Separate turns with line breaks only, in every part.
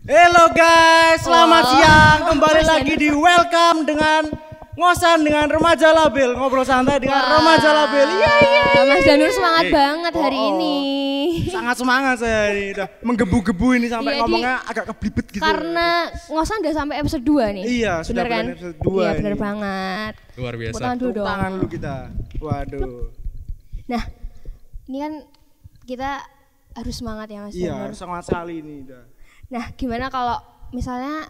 Halo guys, selamat siang. Kembali lagi di Welcome dengan Ngosan dengan Remaja Labil. Ngobrol santai dengan Remaja Labil. Iya.
Mas Danur semangat banget hari ini.
Sangat semangat saya ini. Udah menggebu-gebu ini sampai ngomongnya agak keblibet gitu.
Karena Ngosan udah sampai episode 2 nih.
Iya, sudah
kan?
episode 2.
Iya, benar banget.
Luar biasa.
Tangan dulu dong.
Tangan dulu kita. Waduh.
Nah, ini kan kita harus semangat ya Mas Danur.
Iya, sangat sekali ini udah.
Nah, gimana kalau misalnya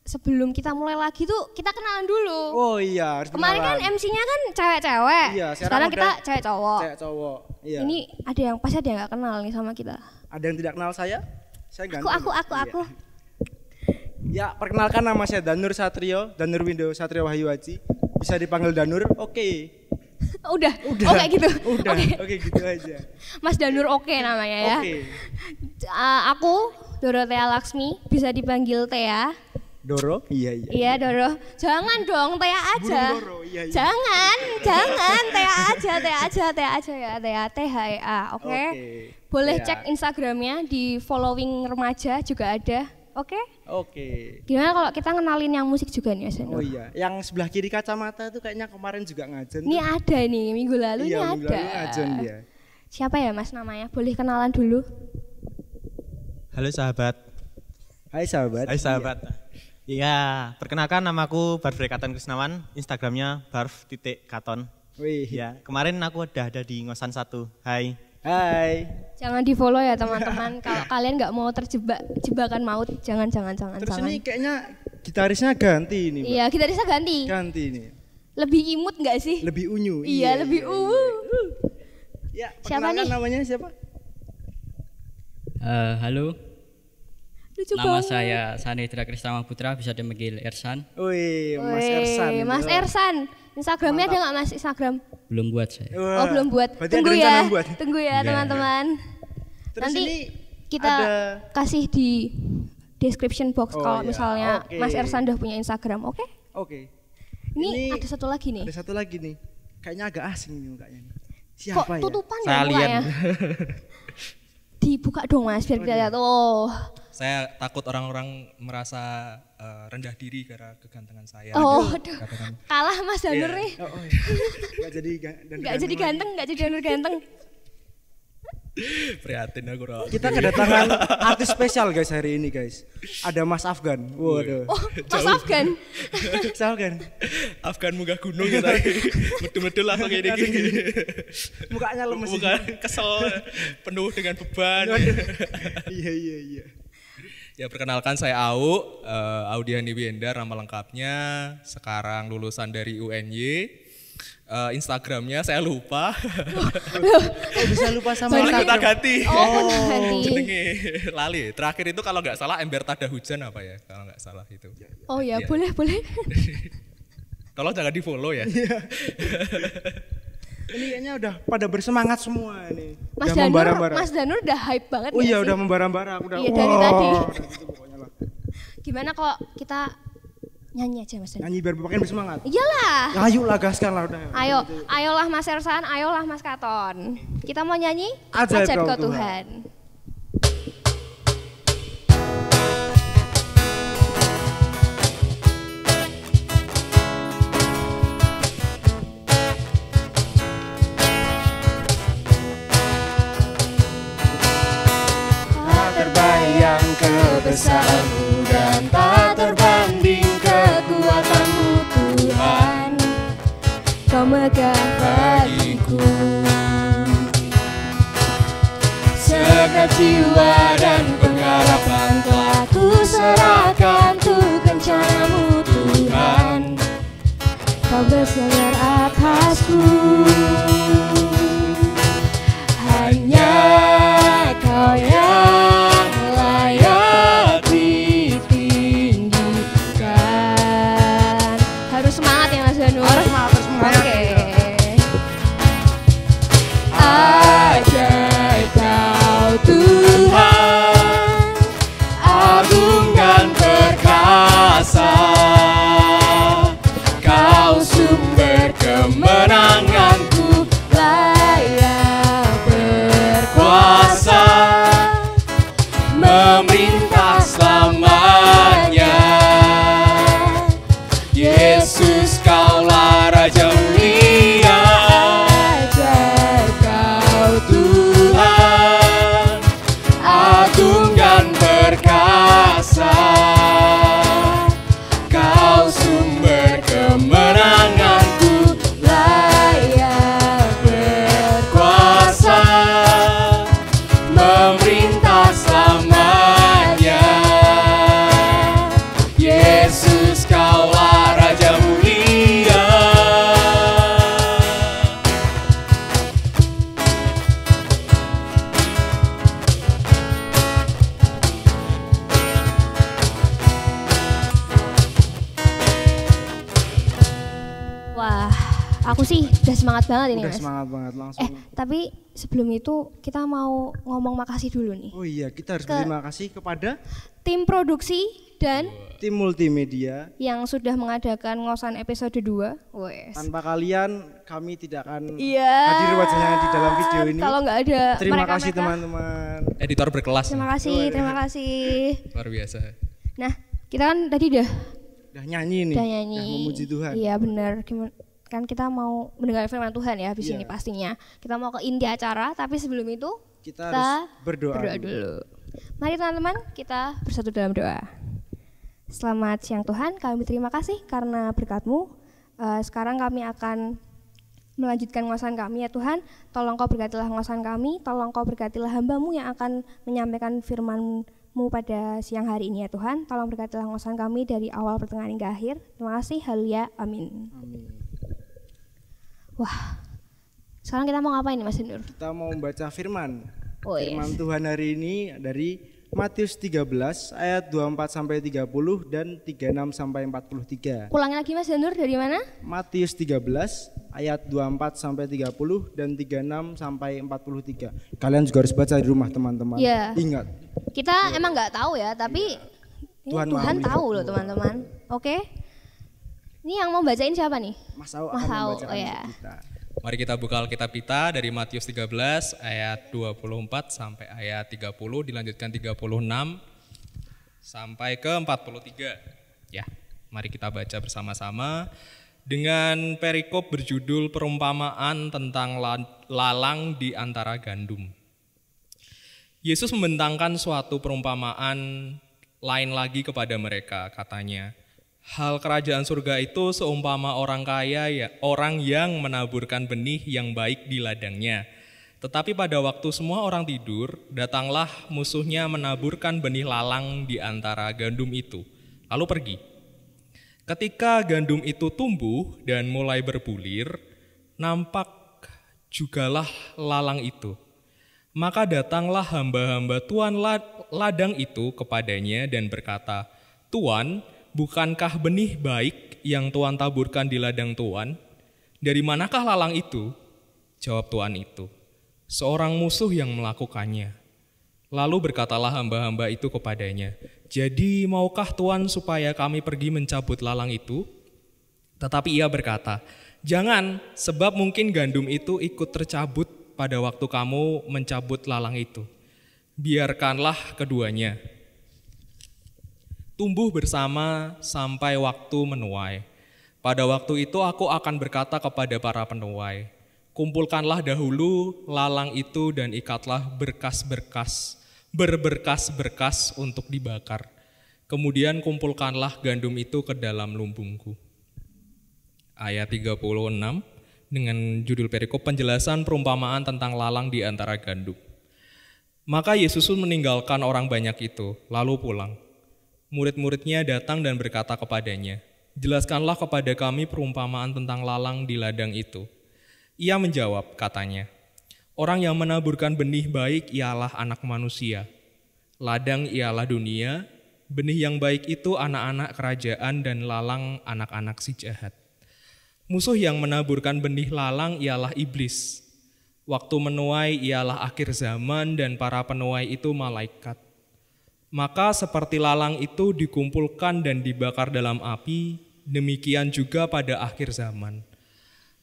sebelum kita mulai lagi tuh kita kenalan dulu.
Oh iya, harus
Kemarin kan MC-nya kan cewek-cewek.
Iya,
sekarang kita cewek cowok.
Cewek cowok. Iya.
Ini ada yang pasti ada yang gak kenal nih sama kita.
Ada yang tidak kenal saya? Saya ganteng.
Aku.
Ya, perkenalkan nama saya Danur Satrio, Danur Windo Satrio Wahyu Haji. Bisa dipanggil Danur, oke.
Udah. Oh kayak gitu.
Udah. Oke, gitu aja.
Mas Danur oke namanya ya.
Oke.
Aku Dorothea Laksmi, bisa dipanggil Thea.
Doro? Iya.
Iya Doro. Jangan dong Thea aja.
Burung Doro, iya.
Jangan. Thea aja ya. Thea THEA, oke? Boleh
Thea.
cek Instagramnya di following remaja juga ada. Oke?
Oke.
Gimana kalau kita ngenalin yang musik juga nih Mas Danur?
Oh iya, yang sebelah kiri kacamata itu kayaknya kemarin juga ngajen.
Ini ada nih, minggu lalu ini
Iya, minggu
ada.
lalu ngajen dia.
Siapa ya Mas namanya? Boleh kenalan dulu?
Halo sahabat.
Hai sahabat.
Hai sahabat. Iya, perkenalkan namaku Barfrey Katon Krisnawan, Instagramnya barf.katon.
Wih.
Ya, kemarin aku udah ada di Ngosan 1. Hai.
Hai.
Jangan di follow ya teman-teman. Kalau kalian nggak mau terjebak jebakan maut, jangan.
Terus ini kayaknya gitarisnya ganti ini, Mbak.
Iya, kita bisa ganti.
Ganti ini.
Lebih imut nggak sih?
Lebih unyu.
Iya, lebih
Ya,
Siapa
perkenalkan
nih?
namanya siapa?
Halo,
Lucu
nama
banget.
saya Sanidra Kristama Putra, bisa dipanggil Ersan.
Wih, Mas
Wih,
Ersan. ini.
Mas Ersan. Instagramnya ada nggak Mas Instagram?
Belum buat saya.
Wah,
Oh belum buat.
berarti
Tunggu
ada
ya.
rencana buat.
Tunggu ya teman-teman.
Terus
Nanti
ini
kita
ada-
kasih di description box
Oh,
kalau
iya.
misalnya
Oke.
Mas Ersan udah punya Instagram, oke?
Oke.
Ini ada satu lagi nih.
Ada satu lagi nih. Kayaknya agak asing nih mukanya. nih.
Kok
Siapa ya?
tutupan ya
Saya
mukanya?
alien.
Dibuka dong Mas biar kita lihat. Oh.
Saya takut orang-orang merasa rendah diri karena kegantengan saya.
Oh, aduh.
Katakan.
Kalah Mas Danur
Iya.
nih.
Oh, iya. Gak jadi
Nggak jadi ganteng, nggak jadi Danur ganteng.
Prihatin aku Roh.
Kita kedatangan artis spesial guys hari ini guys. Ada Mas Afgan. Waduh.
Oh, Mas Afgan.
Mas Afgan.
Afgan munggah gunung ya tadi. Medul-medul langsung ini.
Mukanya lemes.
Bukan kesel, penuh dengan beban.
Iya.
Ya perkenalkan saya Audiani Wiendar nama lengkapnya. Sekarang lulusan dari UNY. Instagramnya saya lupa.
Oh, bisa lupa sama
Soalnya kita
Instagram.
ganti.
Oh, ganti.
Jenenge lali. Terakhir itu kalau nggak salah ember tada hujan apa ya? Kalau nggak salah itu.
Oh ya,
Iya.
boleh.
Tolong jangan di follow ya.
Ini kayaknya udah pada bersemangat semua nih.
Mas
Udah
Danur,
membara-bara.
Mas Danur udah hype banget
Oh
nggak
iya
sih?
udah membara-bara. Udah.
Iya, dari
wah,
tadi.
udah gitu pokoknya lah.
Gimana kalau kita nyanyi aja Mas Danur?
Nyanyi biar makin bersemangat.
Iyalah.
Ya, ayo lah gaskan lah udah.
Ayolah Mas Ersan, ayolah Mas Katon. Kita mau nyanyi
Ajaib
Ajaib
Kau
Kau
Tuhan.
Tuhan.
Tak terbayang kebesaranmu dan tak terbanding kekuatanmu Tuhan.
Kau megah bagiku
Segala jiwa dan pengharapan telah ku serahkan untuk rencanamu Tuhan.
Kau bersandar atasku.
Hanya Kau yang layak ditinggikan.
Harus semangat ya Mas Danur.
Harus semangat.
Oke.
Ajaib Kau Tuhan, agung dan perkasa. Kau sumber kemenanganku, layak berkuasa, memerintah selama
perkasa, Kau sumber kemenanganku, layak berkuasa, memerintah selamanya. Yesus, Kaulah Raja mulia.
Wah, aku sih udah semangat banget ini
Udah
Mas.
semangat banget langsung.
Tapi sebelum itu kita mau ngomong makasih dulu nih.
Oh iya, kita harus berterima kasih kepada
Tim produksi dan
tim multimedia.
yang sudah mengadakan ngosan episode 2. Wes.
Tanpa kalian kami tidak akan
Iya.
hadir wajahnya di dalam video ini.
Kalau nggak ada
Terima
mereka-mereka.
kasih teman-teman.
Editor berkelas.
Terima kasih, terima kasih.
Luar biasa.
Nah, kita kan tadi udah
Nyanyi nih.
udah nyanyi.
Udah memuji Tuhan.
Iya benar. Kan kita mau mendengar firman Tuhan ya habis
Iya.
ini pastinya. Kita mau ke inti acara, tapi sebelum itu
Kita harus berdoa
dulu. Mari teman-teman, kita bersatu dalam doa. Selamat siang Tuhan, kami terima kasih karena berkat-Mu. Sekarang kami akan melanjutkan ngosan kami ya Tuhan. Tolong Kau berkatilah ngosan kami, tolong Kau berkatilah hamba-Mu yang akan menyampaikan firman-Mu pada siang hari ini ya Tuhan. Tolong berkatilah ngosan kami dari awal pertengahan hingga akhir. Terima kasih, haleluya, amin. Wah, sekarang kita mau ngapain nih Mas Nur?
Kita mau membaca firman.
Oh,
Firman Tuhan hari ini dari Matius 13 ayat 24 sampai 30 dan 36 sampai 43.
Ulangi lagi Mas Nur, dari mana?
Matius 13 ayat 24 sampai 30 dan 36 sampai 43. Kalian juga harus baca di rumah teman-teman.
Iya.
Ingat,
Kita emang nggak tahu ya, tapi ini
Tuhan
Tuhan,
maha
tahu
melihat.
loh teman-teman. Oke. Ini yang mau bacain siapa nih?
Mas Au
Mas
akan
Au,
membacakan
oh ya.
untuk kita.
Mari kita buka Alkitab kita dari Matius 13 ayat 24 sampai ayat 30, dilanjutkan 36 sampai ke 43. Ya, mari kita baca bersama-sama dengan perikop berjudul perumpamaan tentang lalang di antara gandum. Yesus membentangkan suatu perumpamaan lain lagi kepada mereka, katanya, hal kerajaan surga itu seumpama orang kaya, ya, orang yang menaburkan benih yang baik di ladangnya. Tetapi pada waktu semua orang tidur, datanglah musuhnya menaburkan benih lalang di antara gandum itu, lalu pergi. Ketika gandum itu tumbuh dan mulai berbulir, nampak jugalah lalang itu. Maka datanglah hamba-hamba tuan ladang itu kepadanya dan berkata, Tuan, bukankah benih baik yang Tuan taburkan di ladang Tuan? Dari manakah lalang itu? Jawab Tuan itu, seorang musuh yang melakukannya. Lalu berkatalah hamba-hamba itu kepadanya, jadi maukah Tuan supaya kami pergi mencabut lalang itu? Tetapi ia berkata, jangan, sebab mungkin gandum itu ikut tercabut pada waktu kamu mencabut lalang itu. Biarkanlah keduanya tumbuh bersama sampai waktu menuai. Pada waktu itu aku akan berkata kepada para penuai, kumpulkanlah dahulu lalang itu dan ikatlah berberkas-berkas untuk dibakar. Kemudian kumpulkanlah gandum itu ke dalam lumbungku. Ayat 36 dengan judul perikop penjelasan perumpamaan tentang lalang di antara gandum. Maka Yesus meninggalkan orang banyak itu, lalu pulang. Murid-muridnya datang dan berkata kepadanya, jelaskanlah kepada kami perumpamaan tentang lalang di ladang itu. Ia menjawab, katanya, orang yang menaburkan benih baik ialah anak manusia. Ladang ialah dunia, benih yang baik itu anak-anak kerajaan dan lalang anak-anak si jahat. Musuh yang menaburkan benih lalang ialah iblis. Waktu menuai ialah akhir zaman dan para penuai itu malaikat. Maka seperti lalang itu dikumpulkan dan dibakar dalam api, demikian juga pada akhir zaman.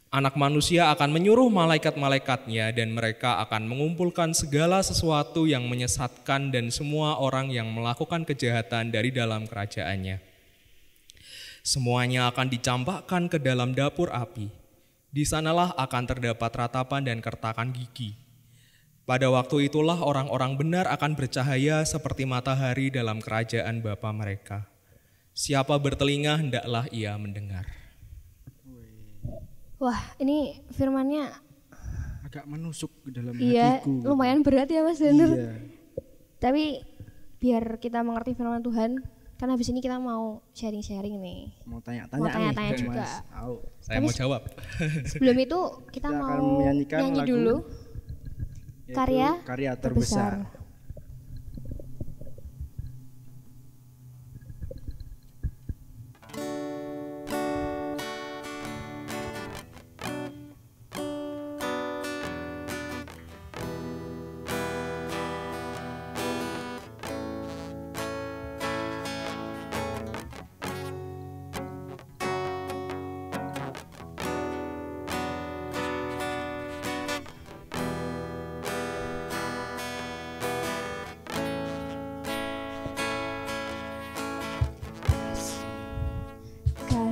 Anak manusia akan menyuruh malaikat-malaikatnya dan mereka akan mengumpulkan segala sesuatu yang menyesatkan dan semua orang yang melakukan kejahatan dari dalam kerajaannya. Semuanya akan dicampakkan ke dalam dapur api. Di sanalah akan terdapat ratapan dan kertakan gigi. Pada waktu itulah orang-orang benar akan bercahaya seperti matahari dalam kerajaan Bapa mereka. Siapa bertelinga hendaklah ia mendengar.
Wah, ini firmannya
Agak menusuk ke dalam
iya
hatiku.
lumayan berat ya Mas Danur.
Iya.
Tapi biar kita mengerti firman Tuhan, kan habis ini kita mau sharing-sharing nih.
Mau tanya-tanya,
Mau tanya-tanya
nih,
juga.
Mas. Au.
Saya mau jawab.
Sebelum itu kita
Kita akan
mau
menyanyikan
nyanyi
lagu,
dulu
Yaitu
karya
terbesar.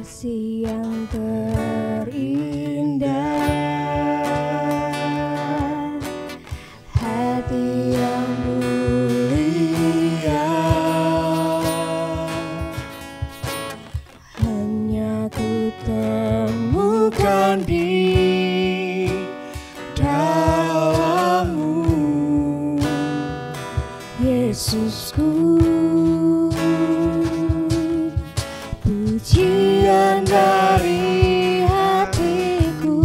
kasih yang terindah, hati yang mulia, hanya ku temukan di dalam-Mu, Yesusku. Pujian dari hatiku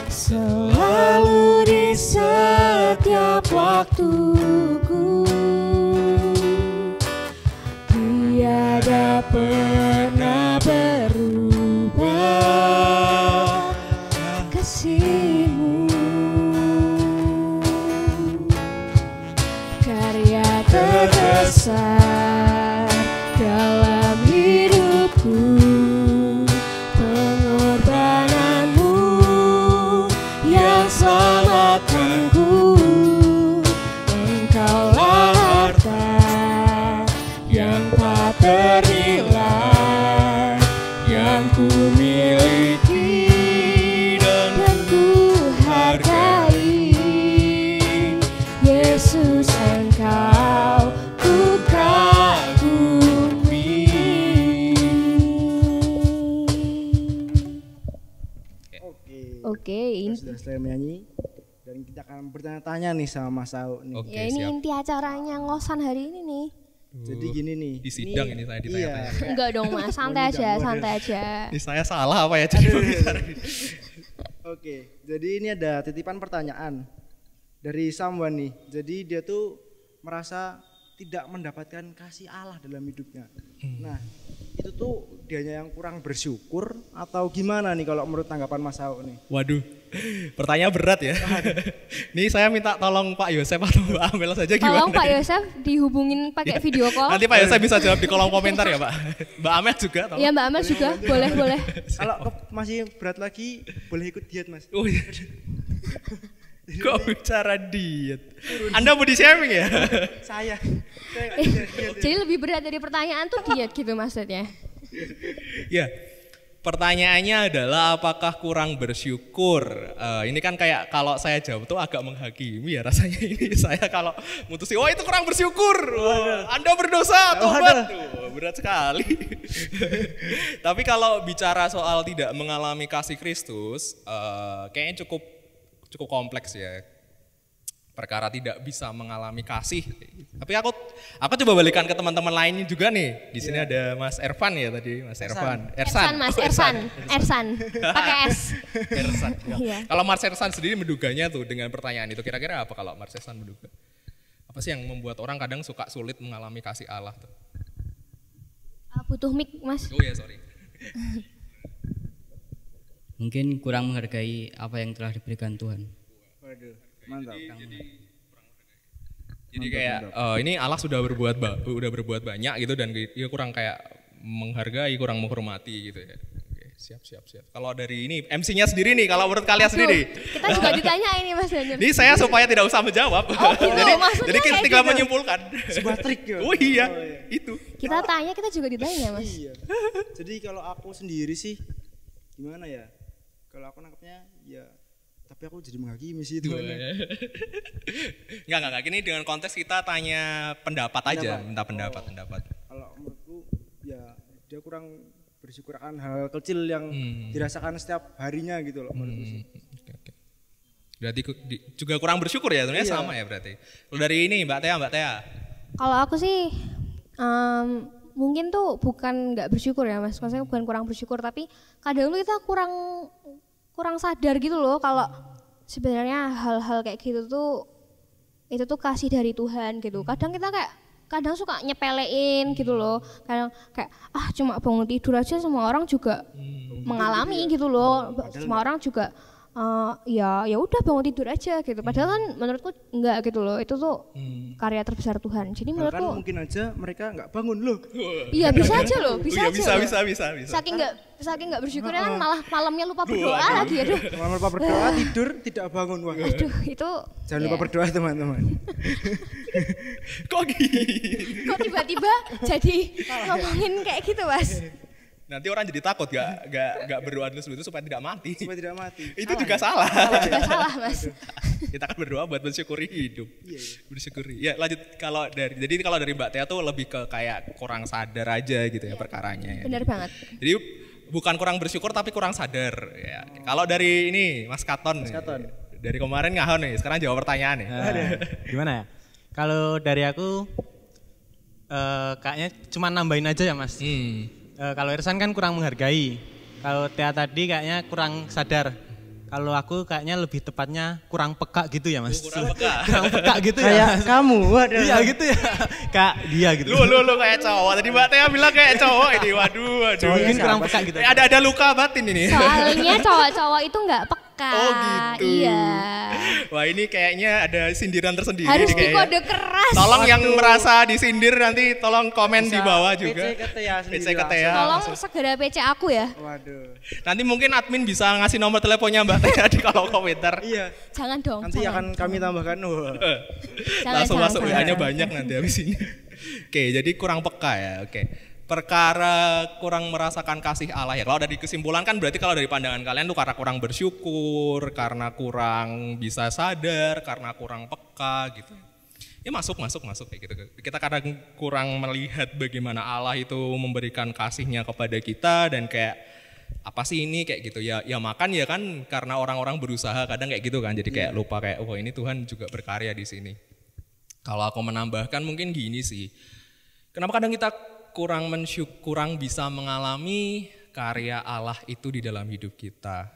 selalu di setiap waktuku, tiada pernah berubah kasih-Mu. Karya terbesar dalam hidupku, pengorbananmu yang selamatkanku. Engkaulah harta yang tak ternilai yang ku miliki dan ku hargai. Yesus, Engkau ku kagumi. Oke, ini
Sudah selesai menyanyi dan kita akan bertanya-tanya nih sama Mas Au nih.
Oke,
ya ini
siap.
inti acaranya ngosan hari ini nih.
Jadi gini nih.
Di sidang ini saya ditanya-tanya.
Iya.
Enggak dong Mas, santai aja, santai aja.
Ini saya salah apa ya jadi pembicara ini?
Oke, jadi ini ada titipan pertanyaan dari someone nih. Jadi dia tuh merasa tidak mendapatkan kasih Allah dalam hidupnya. Nah, itu tuh dianya yang kurang bersyukur atau gimana nih kalau menurut tanggapan Mas Au nih?
Waduh, pertanyaan berat ya. Nih saya minta tolong Pak Yosef atau Mbak Amel saja gimana?
Tolong Pak Yosef dihubungin pakai video call.
Nanti Pak Yosef bisa jawab di kolom komentar ya Pak. Mbak Amel juga tolong.
Iya Mbak Amel juga, boleh boleh.
Kalau masih berat lagi boleh ikut diet Mas.
Oh iya. Kok bicara diet? Anda body shaming ya?
Saya
Jadi lebih berat dari pertanyaan tuh diet gitu maksudnya.
Ya, pertanyaannya adalah apakah kurang bersyukur? Ini kan kayak kalau saya jawab tuh agak menghakimi ya rasanya ini. Saya kalau mutusin, wah itu kurang bersyukur, wah, Anda berdosa, tobat. Tuh, berat sekali. Tapi kalau bicara soal tidak mengalami kasih Kristus, kayaknya cukup kompleks ya. Perkara tidak bisa mengalami kasih. Tapi aku coba balikan ke teman-teman lainnya juga nih. Di sini ada Mas Ervan ya tadi, Mas Ervan.
Ersan Mas,
Oh,
Ersan. Pakai S.
Ersan.
Iya.
Kalau Mas Ersan sendiri menduganya tuh dengan pertanyaan itu kira-kira apa kalau Mas Ersan menduga? Apa sih yang membuat orang kadang suka sulit mengalami kasih Allah tuh?
Butuh mic Mas.
Oh ya, sorry.
Mungkin kurang menghargai apa yang telah diberikan Tuhan.
Waduh, mantap.
Jadi kayak ini Allah sudah berbuat banyak gitu dan dia kurang kayak menghargai, kurang menghormati gitu ya. Oke, siap. Kalau dari ini MC-nya sendiri nih, kalau menurut kalian sendiri.
Kita juga ditanya ini Mas Danur.
Ini saya supaya tidak usah menjawab.
Oh gitu, maksudnya
jadi kita
kayak
tinggal
gitu.
menyimpulkan.
Sebuah trik ya.
Oh iya, itu.
Kita tanya, kita juga ditanya Mas.
Iya. Jadi kalau aku sendiri sih gimana ya? Kalau aku nangkepnya ya tapi aku jadi menghakimi sih itu.
Enggak. Ini dengan konteks kita tanya pendapat aja, minta pendapat.
Kalau menurutku ya dia kurang bersyukur akan hal kecil yang dirasakan setiap harinya gitu loh menurutku sih.
Oke. Berarti juga kurang bersyukur ya, sebenarnya sama ya berarti. Kalau dari ini Mbak Tea.
Kalau aku sih mungkin tuh bukan nggak bersyukur ya Mas, maksudnya bukan kurang bersyukur, tapi kadang tuh kita kurang sadar gitu loh kalau sebenarnya hal-hal kayak gitu tuh itu tuh kasih dari Tuhan gitu. Kadang suka nyepelein gitu loh, kadang kayak cuma bangun tidur aja semua orang juga mengalami gitu loh, semua orang juga ya udah bangun tidur aja gitu. Padahal kan menurutku enggak gitu loh. Itu tuh karya terbesar Tuhan. Jadi menurutku
Bahkan mungkin aja mereka nggak bangun loh.
Iya bisa aja loh, bisa aja.
Bisa.
Saking enggak bersyukurnya kan malah malamnya lupa berdoa lagi. Aduh.
Malam lupa berdoa, tidur tidak bangun. Wah.
Aduh, itu
Jangan lupa berdoa teman-teman.
Kok gitu?
kok tiba-tiba jadi ngomongin kayak gitu, Mas?
Nanti orang jadi takut gak berdoa terus itu supaya tidak mati.
Supaya tidak mati.
Itu juga salah.
Juga salah, Mas.
Kita akan berdoa buat mensyukuri hidup.
Iya.
Bersyukuri. Ya lanjut kalau dari Mbak Tea tuh lebih ke kayak kurang sadar aja gitu ya perkaranya ya.
Benar banget.
Jadi bukan kurang bersyukur tapi kurang sadar ya. Kalau dari ini Mas Katon. Dari kemarin ngahon nih, sekarang jawab pertanyaan nih.
Gimana ya? Kalau dari aku kayaknya cuma nambahin aja ya Mas. Kalau Irsan kan kurang menghargai. Kalau Tea tadi kayaknya kurang sadar. Kalau aku kayaknya lebih tepatnya kurang peka gitu ya Mas.
Kurang peka.
Kurang peka gitu ya.
Kayak
Mas.
kamu, waduh.
Iya gitu ya. Kak dia gitu.
Lu kayak cowok. Tadi Mbak Tea bilang kayak cowok ini. Waduh.
Mungkin kurang peka gitu.
Ada luka batin ini.
Soalnya cowok-cowok itu nggak peka.
Oh gitu.
Iya.
Wah ini kayaknya ada sindiran tersendiri.
Harus
nih kayaknya.
dikode keras.
Tolong yang merasa disindir nanti tolong komen di bawah juga.
PC ke Tea sendiri
PC ke Tea.
Tolong segera PC aku ya.
Waduh.
Nanti mungkin admin bisa ngasih nomor teleponnya Mbak Tea di kolom komentar.
Iya.
Jangan dong.
Nanti
jangan.
akan kami tambahkan. Wah.
Langsung masuk
jangan.
WA-nya banyak nanti habis ini. Oke, jadi kurang peka ya. Oke. Perkara kurang merasakan kasih Allah ya. Kalau dari kesimpulan kan berarti kalau dari pandangan kalian tuh karena kurang bersyukur, karena kurang bisa sadar, karena kurang peka gitu. Ya masuk kayak gitu. Kita kadang kurang melihat bagaimana Allah itu memberikan kasihnya kepada kita dan kayak apa sih ini kayak gitu ya makan ya kan karena orang-orang berusaha kadang kayak gitu kan jadi kayak lupa kayak ini Tuhan juga berkarya di sini. Kalau aku menambahkan mungkin gini sih. Kenapa kadang kita kurang bisa mengalami karya Allah itu di dalam hidup kita.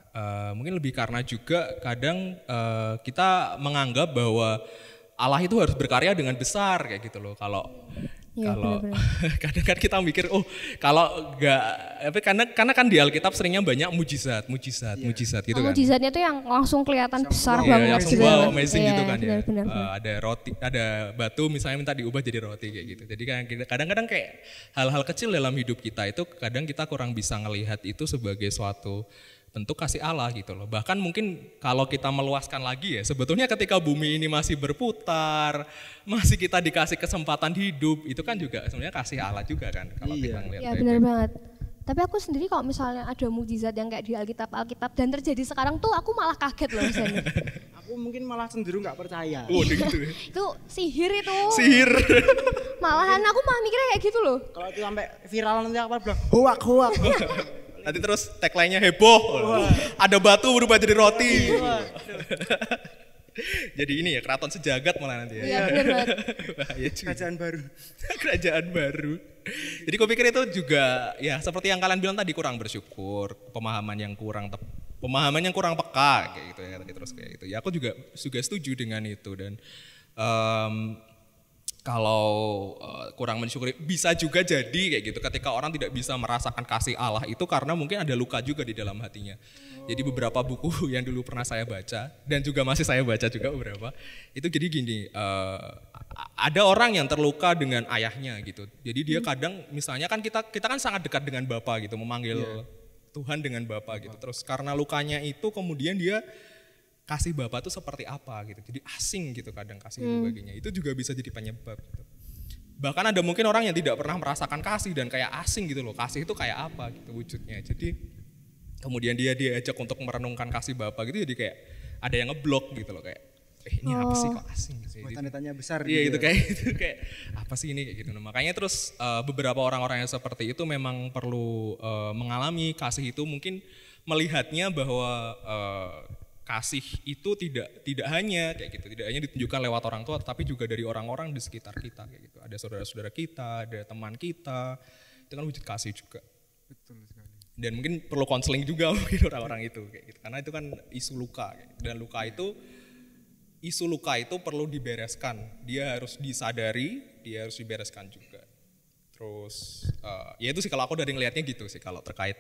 Mungkin lebih karena juga kadang kita menganggap bahwa Allah itu harus berkarya dengan besar kayak gitu loh. Kalau kadang kan kita mikir kalau enggak karena kan di Alkitab seringnya banyak mujizat gitu kan.
Mujizatnya tuh yang langsung kelihatan besar
Iya,
banget
langsung
gitu.
wow, amazing gitu kan ya.
Benar.
Ada roti, ada batu misalnya minta diubah jadi roti kayak gitu. Jadi kan kadang-kadang kayak hal-hal kecil dalam hidup kita itu kadang kita kurang bisa ngelihat itu sebagai suatu bentuk kasih Allah gitu loh. Bahkan mungkin kalau kita meluaskan lagi ya, sebetulnya ketika bumi ini masih berputar, masih kita dikasih kesempatan hidup, itu kan juga sebenarnya kasih Allah juga kan kalau kita ngelihat.
Iya benar banget. Tapi aku sendiri kalau misalnya ada mukjizat yang kayak di Alkitab dan terjadi sekarang tuh aku malah kaget loh misalnya.
Aku mungkin malah cenderung nggak percaya.
Gitu.
Itu sihir itu.
Sihir.
Malahan aku malah mikirnya kayak gitu loh.
Kalau itu sampai viral nanti apa bilang hoak.
Nanti terus tagline-nya heboh. Ada batu berubah jadi roti. Jadi ini ya keraton sejagat malah nanti ya.
Iya benar banget.
Kerajaan baru.
Jadi gue pikir itu juga ya seperti yang kalian bilang tadi kurang bersyukur, pemahaman yang kurang peka kayak gitu ya tadi terus kayak gitu. Ya aku juga setuju dengan itu dan kalau kurang mensyukuri bisa juga jadi kayak gitu ketika orang tidak bisa merasakan kasih Allah itu karena mungkin ada luka juga di dalam hatinya. Jadi beberapa buku yang dulu pernah saya baca dan juga masih saya baca juga beberapa itu jadi gini, ada orang yang terluka dengan ayahnya gitu. Jadi dia kadang misalnya kan kita kan sangat dekat dengan Bapa gitu, memanggil Tuhan dengan Bapa gitu. Terus karena lukanya itu kemudian dia kasih Bapa itu seperti apa gitu. Jadi asing gitu kadang kasih dan sebagainya. Itu juga bisa jadi penyebab gitu. Bahkan ada mungkin orang yang tidak pernah merasakan kasih dan kayak asing gitu loh. Kasih itu kayak apa gitu wujudnya. Jadi kemudian dia diajak untuk merenungkan kasih Bapa gitu jadi kayak ada yang ngeblok gitu loh kayak ini apa sih kok asing sih.
Buat tanda-tanya besar
Iya
gitu
itu
ya.
kayak apa sih ini kayak gitu. Nah, makanya terus beberapa orang-orang yang seperti itu memang perlu mengalami kasih itu, mungkin melihatnya bahwa kasih itu tidak hanya kayak gitu, tidak hanya ditunjukkan lewat orang tua, tapi juga dari orang-orang di sekitar kita kayak gitu. Ada saudara-saudara kita, ada teman kita, itu kan wujud kasih juga.
Betul sekali.
Dan mungkin perlu konseling juga mungkin orang-orang itu kayak gitu, karena itu kan isu luka kayak gitu. Dan isu luka itu perlu dibereskan, dia harus disadari, dia harus dibereskan juga. Terus ya itu sih kalau aku dari ngelihatnya gitu sih kalau terkait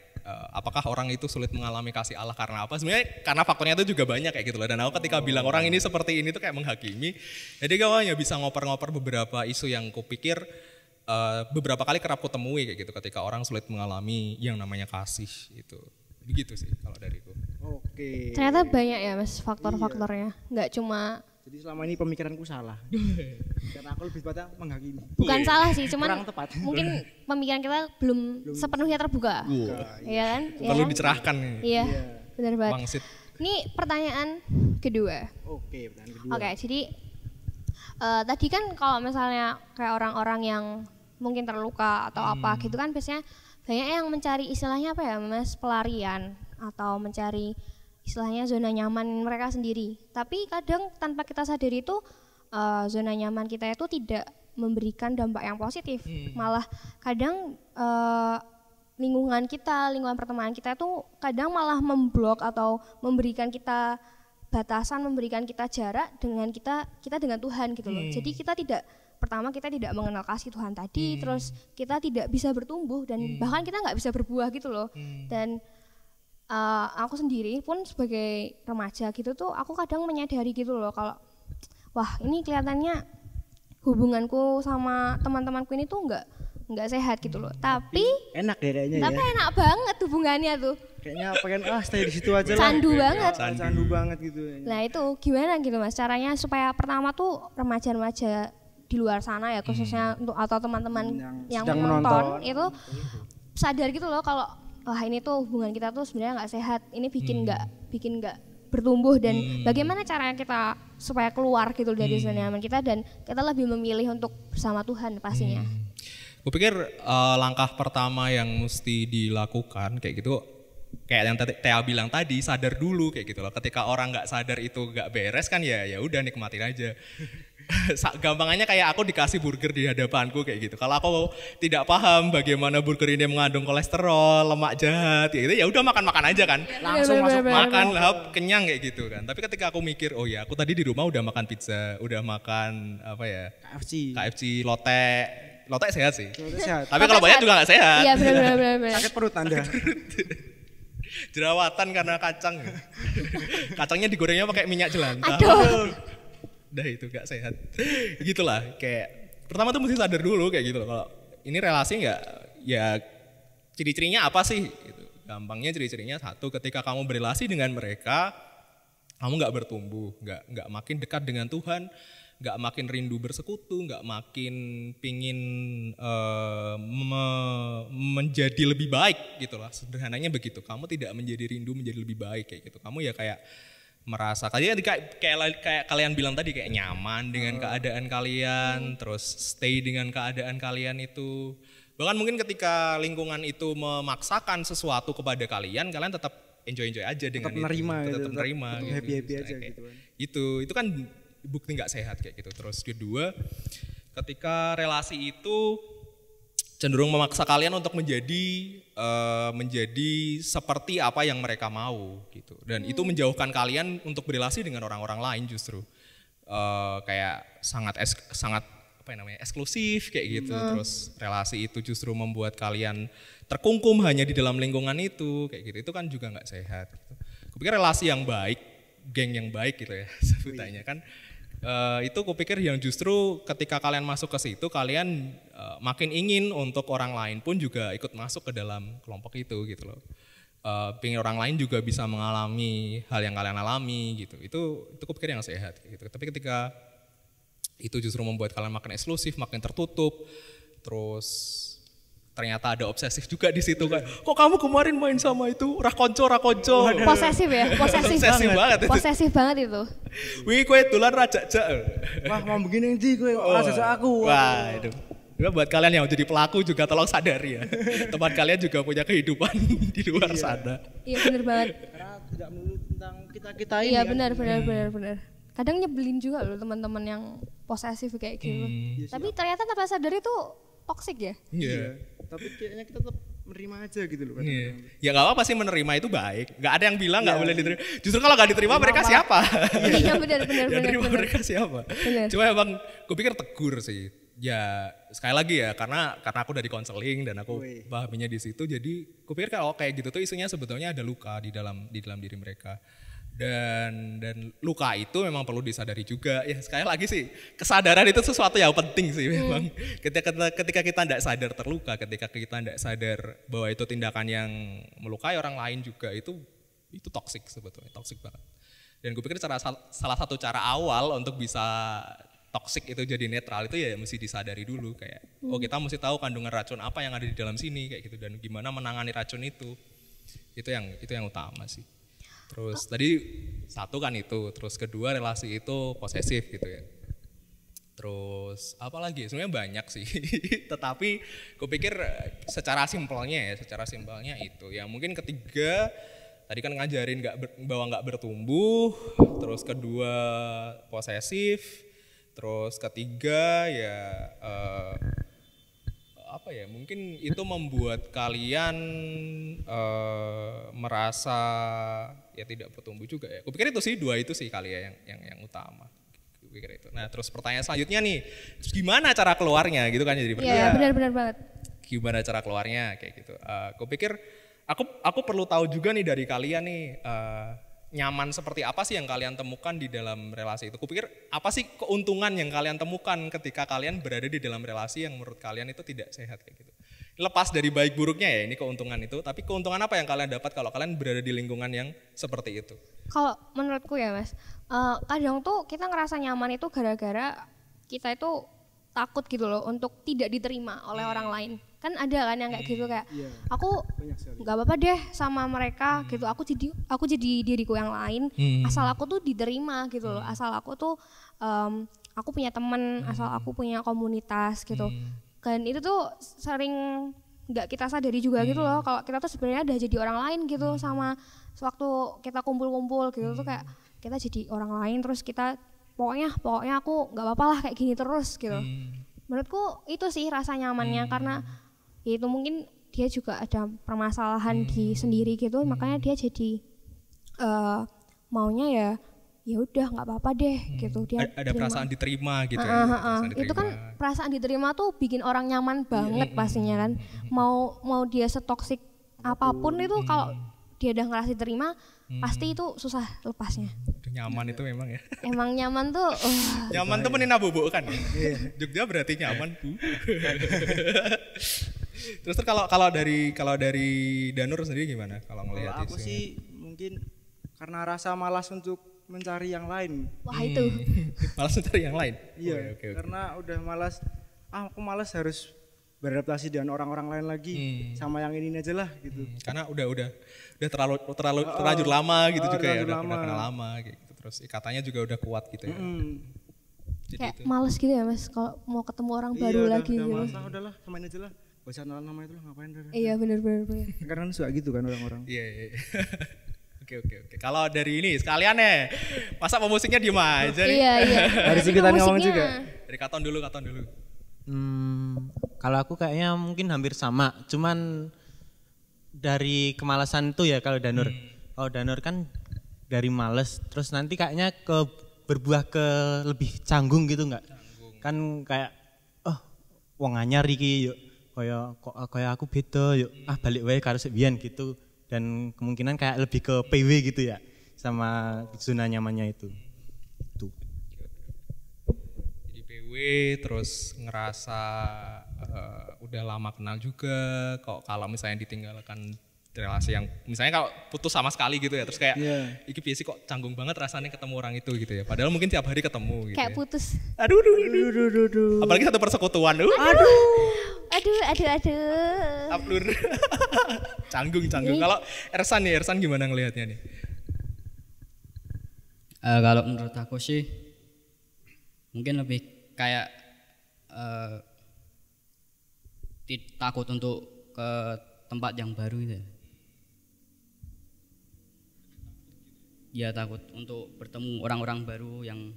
apakah orang itu sulit mengalami kasih Allah karena apa? Sebenarnya karena faktornya itu juga banyak kayak gitu loh. Dan aku ketika bilang orang ini seperti ini tuh kayak menghakimi. Jadi kawan ya bisa ngoper-ngoper beberapa isu yang kupikir beberapa kali kerap kutemui kayak gitu ketika orang sulit mengalami yang namanya kasih itu. Begitu sih kalau dariku.
Oke.
Ternyata banyak ya Mas faktor-faktornya, nggak cuma.
Jadi selama ini pemikiranku salah. Karena aku lebih pada menghakimi.
Bukan salah sih, cuman
Kurang tepat.
mungkin pemikiran kita belum sepenuhnya terbuka. Iya kan? Iya
Perlu
kan?
dicerahkan nih.
Iya, benar banget.
Wangsit.
Ini pertanyaan kedua.
Oke, pertanyaan kedua.
Oke, jadi tadi kan kalau misalnya kayak orang-orang yang mungkin terluka atau apa gitu kan biasanya banyak yang mencari istilahnya apa ya Mas, pelarian atau mencari istilahnya zona nyaman mereka sendiri. Tapi kadang tanpa kita sadari itu zona nyaman kita itu tidak memberikan dampak yang positif. Malah kadang lingkungan kita, lingkungan pertemanan kita itu kadang malah memblok atau memberikan kita batasan, memberikan kita jarak dengan kita dengan Tuhan gitu loh. Jadi kita tidak mengenal kasih Tuhan tadi, terus kita tidak bisa bertumbuh dan bahkan kita nggak bisa berbuah gitu loh. Dan aku sendiri pun sebagai remaja gitu tuh aku kadang menyadari gitu loh kalau wah ini kelihatannya hubunganku sama teman-temanku ini tuh nggak sehat gitu loh. Tapi
enak deh kayaknya
tapi
ya.
enak banget hubungannya tuh.
Kayaknya pengen stay di situ aja lah.
Candu banget.
Candu banget gitu.
Nah itu gimana gitu Mas caranya supaya pertama tuh remaja-remaja di luar sana ya khususnya untuk atau teman-teman yang
sedang
menonton
menonton.
itu sadar gitu loh kalau wah ini tuh hubungan kita tuh sebenarnya nggak sehat, ini bikin nggak bertumbuh dan bagaimana caranya kita supaya keluar gitu dari zona nyaman kita dan kita lebih memilih untuk bersama Tuhan pastinya.
Gue pikir langkah pertama yang mesti dilakukan kayak gitu, kayak yang Tea bilang tadi, sadar dulu kayak gitu loh. Ketika orang nggak sadar itu nggak beres kan ya udah nikmatin aja. Gampangannya kayak aku dikasih burger di hadapanku kayak gitu. Kalau aku tidak paham bagaimana burger ini mengandung kolesterol, lemak jahat, ya udah makan aja kan.
Langsung masuk
Makan lahap kenyang kayak gitu kan. Tapi ketika aku mikir, oh ya aku tadi di rumah udah makan pizza, udah makan apa ya? KFC lotek sehat sih.
Sehat.
Tapi kalau banyak juga nggak sehat.
Iya benar.
Sakit perut Anda.
Jerawatan karena kacang. Kacangnya digorengnya pakai minyak jelantah.
Aduh.
Udah itu gak sehat. Gitulah kayak pertama tuh mesti sadar dulu kayak gitu loh. Kalau ini relasi nggak ya ciri-cirinya apa sih gitu. Gampangnya ciri-cirinya satu, ketika kamu berrelasi dengan mereka kamu nggak bertumbuh, nggak makin dekat dengan Tuhan, nggak makin rindu bersekutu, nggak makin pingin menjadi lebih baik gitu lah. Sederhananya begitu. Kamu tidak menjadi rindu menjadi lebih baik kayak gitu. Kamu ya kayak merasa kayak kalian bilang tadi kayak nyaman dengan keadaan kalian, terus stay dengan keadaan kalian itu. Bahkan mungkin ketika lingkungan itu memaksakan sesuatu kepada kalian tetap enjoy aja dengan
tetap menerima
itu,
gitu,
tetap menerima,
tetap
gitu.
happy aja gitu kan.
Itu kan bukti nggak sehat kayak gitu. Terus kedua, ketika relasi itu cenderung memaksa kalian untuk menjadi seperti apa yang mereka mau gitu, dan itu menjauhkan kalian untuk berrelasi dengan orang-orang lain justru kayak sangat apa namanya eksklusif kayak gitu. Terus relasi itu justru membuat kalian terkungkum hanya di dalam lingkungan itu kayak gitu. Itu kan juga nggak sehat gitu. Kupikir relasi yang baik, geng yang baik gitu ya sebutannya kan. Itu kupikir yang justru ketika kalian masuk ke situ kalian makin ingin untuk orang lain pun juga ikut masuk ke dalam kelompok itu gitu loh. Pengen orang lain juga bisa mengalami hal yang kalian alami gitu. Itu kupikir yang sehat gitu. Tapi ketika itu justru membuat kalian makin eksklusif, makin tertutup, terus ternyata ada obsesif juga di situ kan. Kok kamu kemarin main sama itu rakonco.
Posesif ya,
Posesif banget itu.
Posesif banget itu.
Wih kue dolan rajak-jak.
Wah, mau begini ndi kowe ora jajak aku.
Wah, itu. Ya, buat kalian yang jadi pelaku juga tolong sadari ya. Teman kalian juga punya kehidupan di luar sana.
Iya benar banget.
Karena tidak melulu tentang kita-kita ini.
Iya
kan.
benar. Kadang nyebelin juga loh teman-teman yang posesif kayak gitu. Tapi ternyata tanpa sadar itu toksik ya.
Iya.
Tapi kayaknya kita tetap menerima aja gitu loh.
Iya. Ya nggak apa-apa sih menerima itu baik. Nggak ada yang bilang nggak boleh diterima. Justru kalau nggak diterima mereka siapa?
Iya benar.
Yang terima mereka siapa?
Benar.
Cuma emang gue pikir tegur sih. Ya sekali lagi ya karena aku dari konseling dan aku pahaminya di situ. Jadi gue pikir kalau kayak gitu tuh isunya sebetulnya ada luka di dalam diri mereka. Dan luka itu memang perlu disadari juga. Ya sekali lagi sih kesadaran itu sesuatu yang penting sih memang. Ketika kita tidak sadar terluka, ketika kita tidak sadar bahwa itu tindakan yang melukai orang lain juga itu toksik sebetulnya, toksik banget. Dan gue pikir salah satu cara awal untuk bisa toksik itu jadi netral itu ya mesti disadari dulu kayak kita mesti tahu kandungan racun apa yang ada di dalam sini kayak gitu dan gimana menangani racun itu yang utama sih. Terus tadi satu kan itu, terus kedua relasi itu posesif gitu ya. Terus apa lagi? Sebenarnya banyak sih. Tetapi gue pikir secara simpelnya itu. Ya mungkin ketiga tadi kan ngajarin bahwa nggak bertumbuh. Terus kedua posesif. Terus ketiga ya mungkin itu membuat kalian merasa ya tidak bertumbuh juga ya. Gue pikir itu sih dua itu sih kali ya yang utama. Gue pikir itu. Nah terus pertanyaan selanjutnya nih, gimana cara keluarnya gitu kan jadi
Iya benar banget.
Gimana cara keluarnya kayak gitu. Gue pikir aku perlu tahu juga nih dari kalian nih. Nyaman seperti apa sih yang kalian temukan di dalam relasi itu? Kupikir apa sih keuntungan yang kalian temukan ketika kalian berada di dalam relasi yang menurut kalian itu tidak sehat kayak gitu. Lepas dari baik buruknya ya ini keuntungan itu, tapi keuntungan apa yang kalian dapat kalau kalian berada di lingkungan yang seperti itu?
Kalau menurutku ya Mas, kadang tuh kita ngerasa nyaman itu gara-gara kita itu takut gitu loh untuk tidak diterima oleh orang lain. Kan ada kan yang kayak gitu kayak aku nggak apa-apa deh sama mereka gitu, aku jadi diriku yang lain asal aku tuh diterima gitu loh, asal aku tuh aku punya teman, asal aku punya komunitas gitu. Kan itu tuh sering nggak kita sadari juga gitu loh kalau kita tuh sebenarnya udah jadi orang lain gitu sama sewaktu kita kumpul-kumpul gitu tuh kayak kita jadi orang lain terus kita pokoknya aku nggak apa-apa lah kayak gini terus gitu. Menurutku itu sih rasa nyamannya karena ya itu mungkin dia juga ada permasalahan di sendiri gitu makanya dia jadi maunya ya udah nggak apa-apa deh gitu dia
ada perasaan diterima gitu
itu kan perasaan diterima tuh bikin orang nyaman banget pastinya kan mau dia setoksik apapun itu kalau dia udah ngerasa diterima pasti itu susah lepasnya.
Nyaman itu memang ya.
Emang nyaman tuh.
Nyaman tuh menina bobo kan. Jogja berarti nyaman bu. Terus kalau dari Danur sendiri gimana kalau ngelihat
itu? Aku sih mungkin karena rasa malas untuk mencari yang lain.
Wah itu.
Malas mencari yang lain.
Iya. Okay. Karena udah malas. Aku malas harus beradaptasi dengan orang-orang lain lagi sama yang ini aja lah gitu.
Karena udah terlanjur lama gitu juga ya, udah kenal lama gitu. Terus ikatannya juga udah kuat gitu ya.
Jadi kayak males gitu ya Mas kalau mau ketemu orang baru lagi
udah
gitu.
Males lah, udahlah main aja lah. Gak usah kenal nama itu lah, ngapain dah.
Iya benar.
Karena suka gitu kan orang-orang.
Iya. Oke. Kalau dari ini sekalian ya, masa pemusiknya diem aja nih?
Iya.
Harus ikutan ngomong juga.
Dari Katon dulu.
Kalau aku kayaknya mungkin hampir sama, cuman dari kemalasan itu ya kalau Danur. Kalau Danur kan dari males, terus nanti kayaknya berbuah ke lebih canggung gitu nggak? Kan kayak, wong anyar iki yuk, kayak aku beda yuk, balik wae karo sebian gitu. Dan kemungkinan kayak lebih ke PW gitu ya, sama zona nyamannya itu. Tuh.
Jadi PW terus ngerasa udah lama kenal juga, kok kalau misalnya ditinggalkan relasi yang misalnya kalau putus sama sekali gitu ya, terus kayak iki piye sih kok canggung banget rasanya ketemu orang itu gitu ya, padahal mungkin tiap hari ketemu gitu
kayak
ya.
Putus.
Aduh. Apalagi satu persekutuan.
Aduh. aduh.
Aplur. Canggung. Kalau Ersan gimana ngelihatnya nih?
Kalau menurut aku sih mungkin lebih kayak takut untuk ke tempat yang baru itu. Ya takut untuk bertemu orang-orang baru yang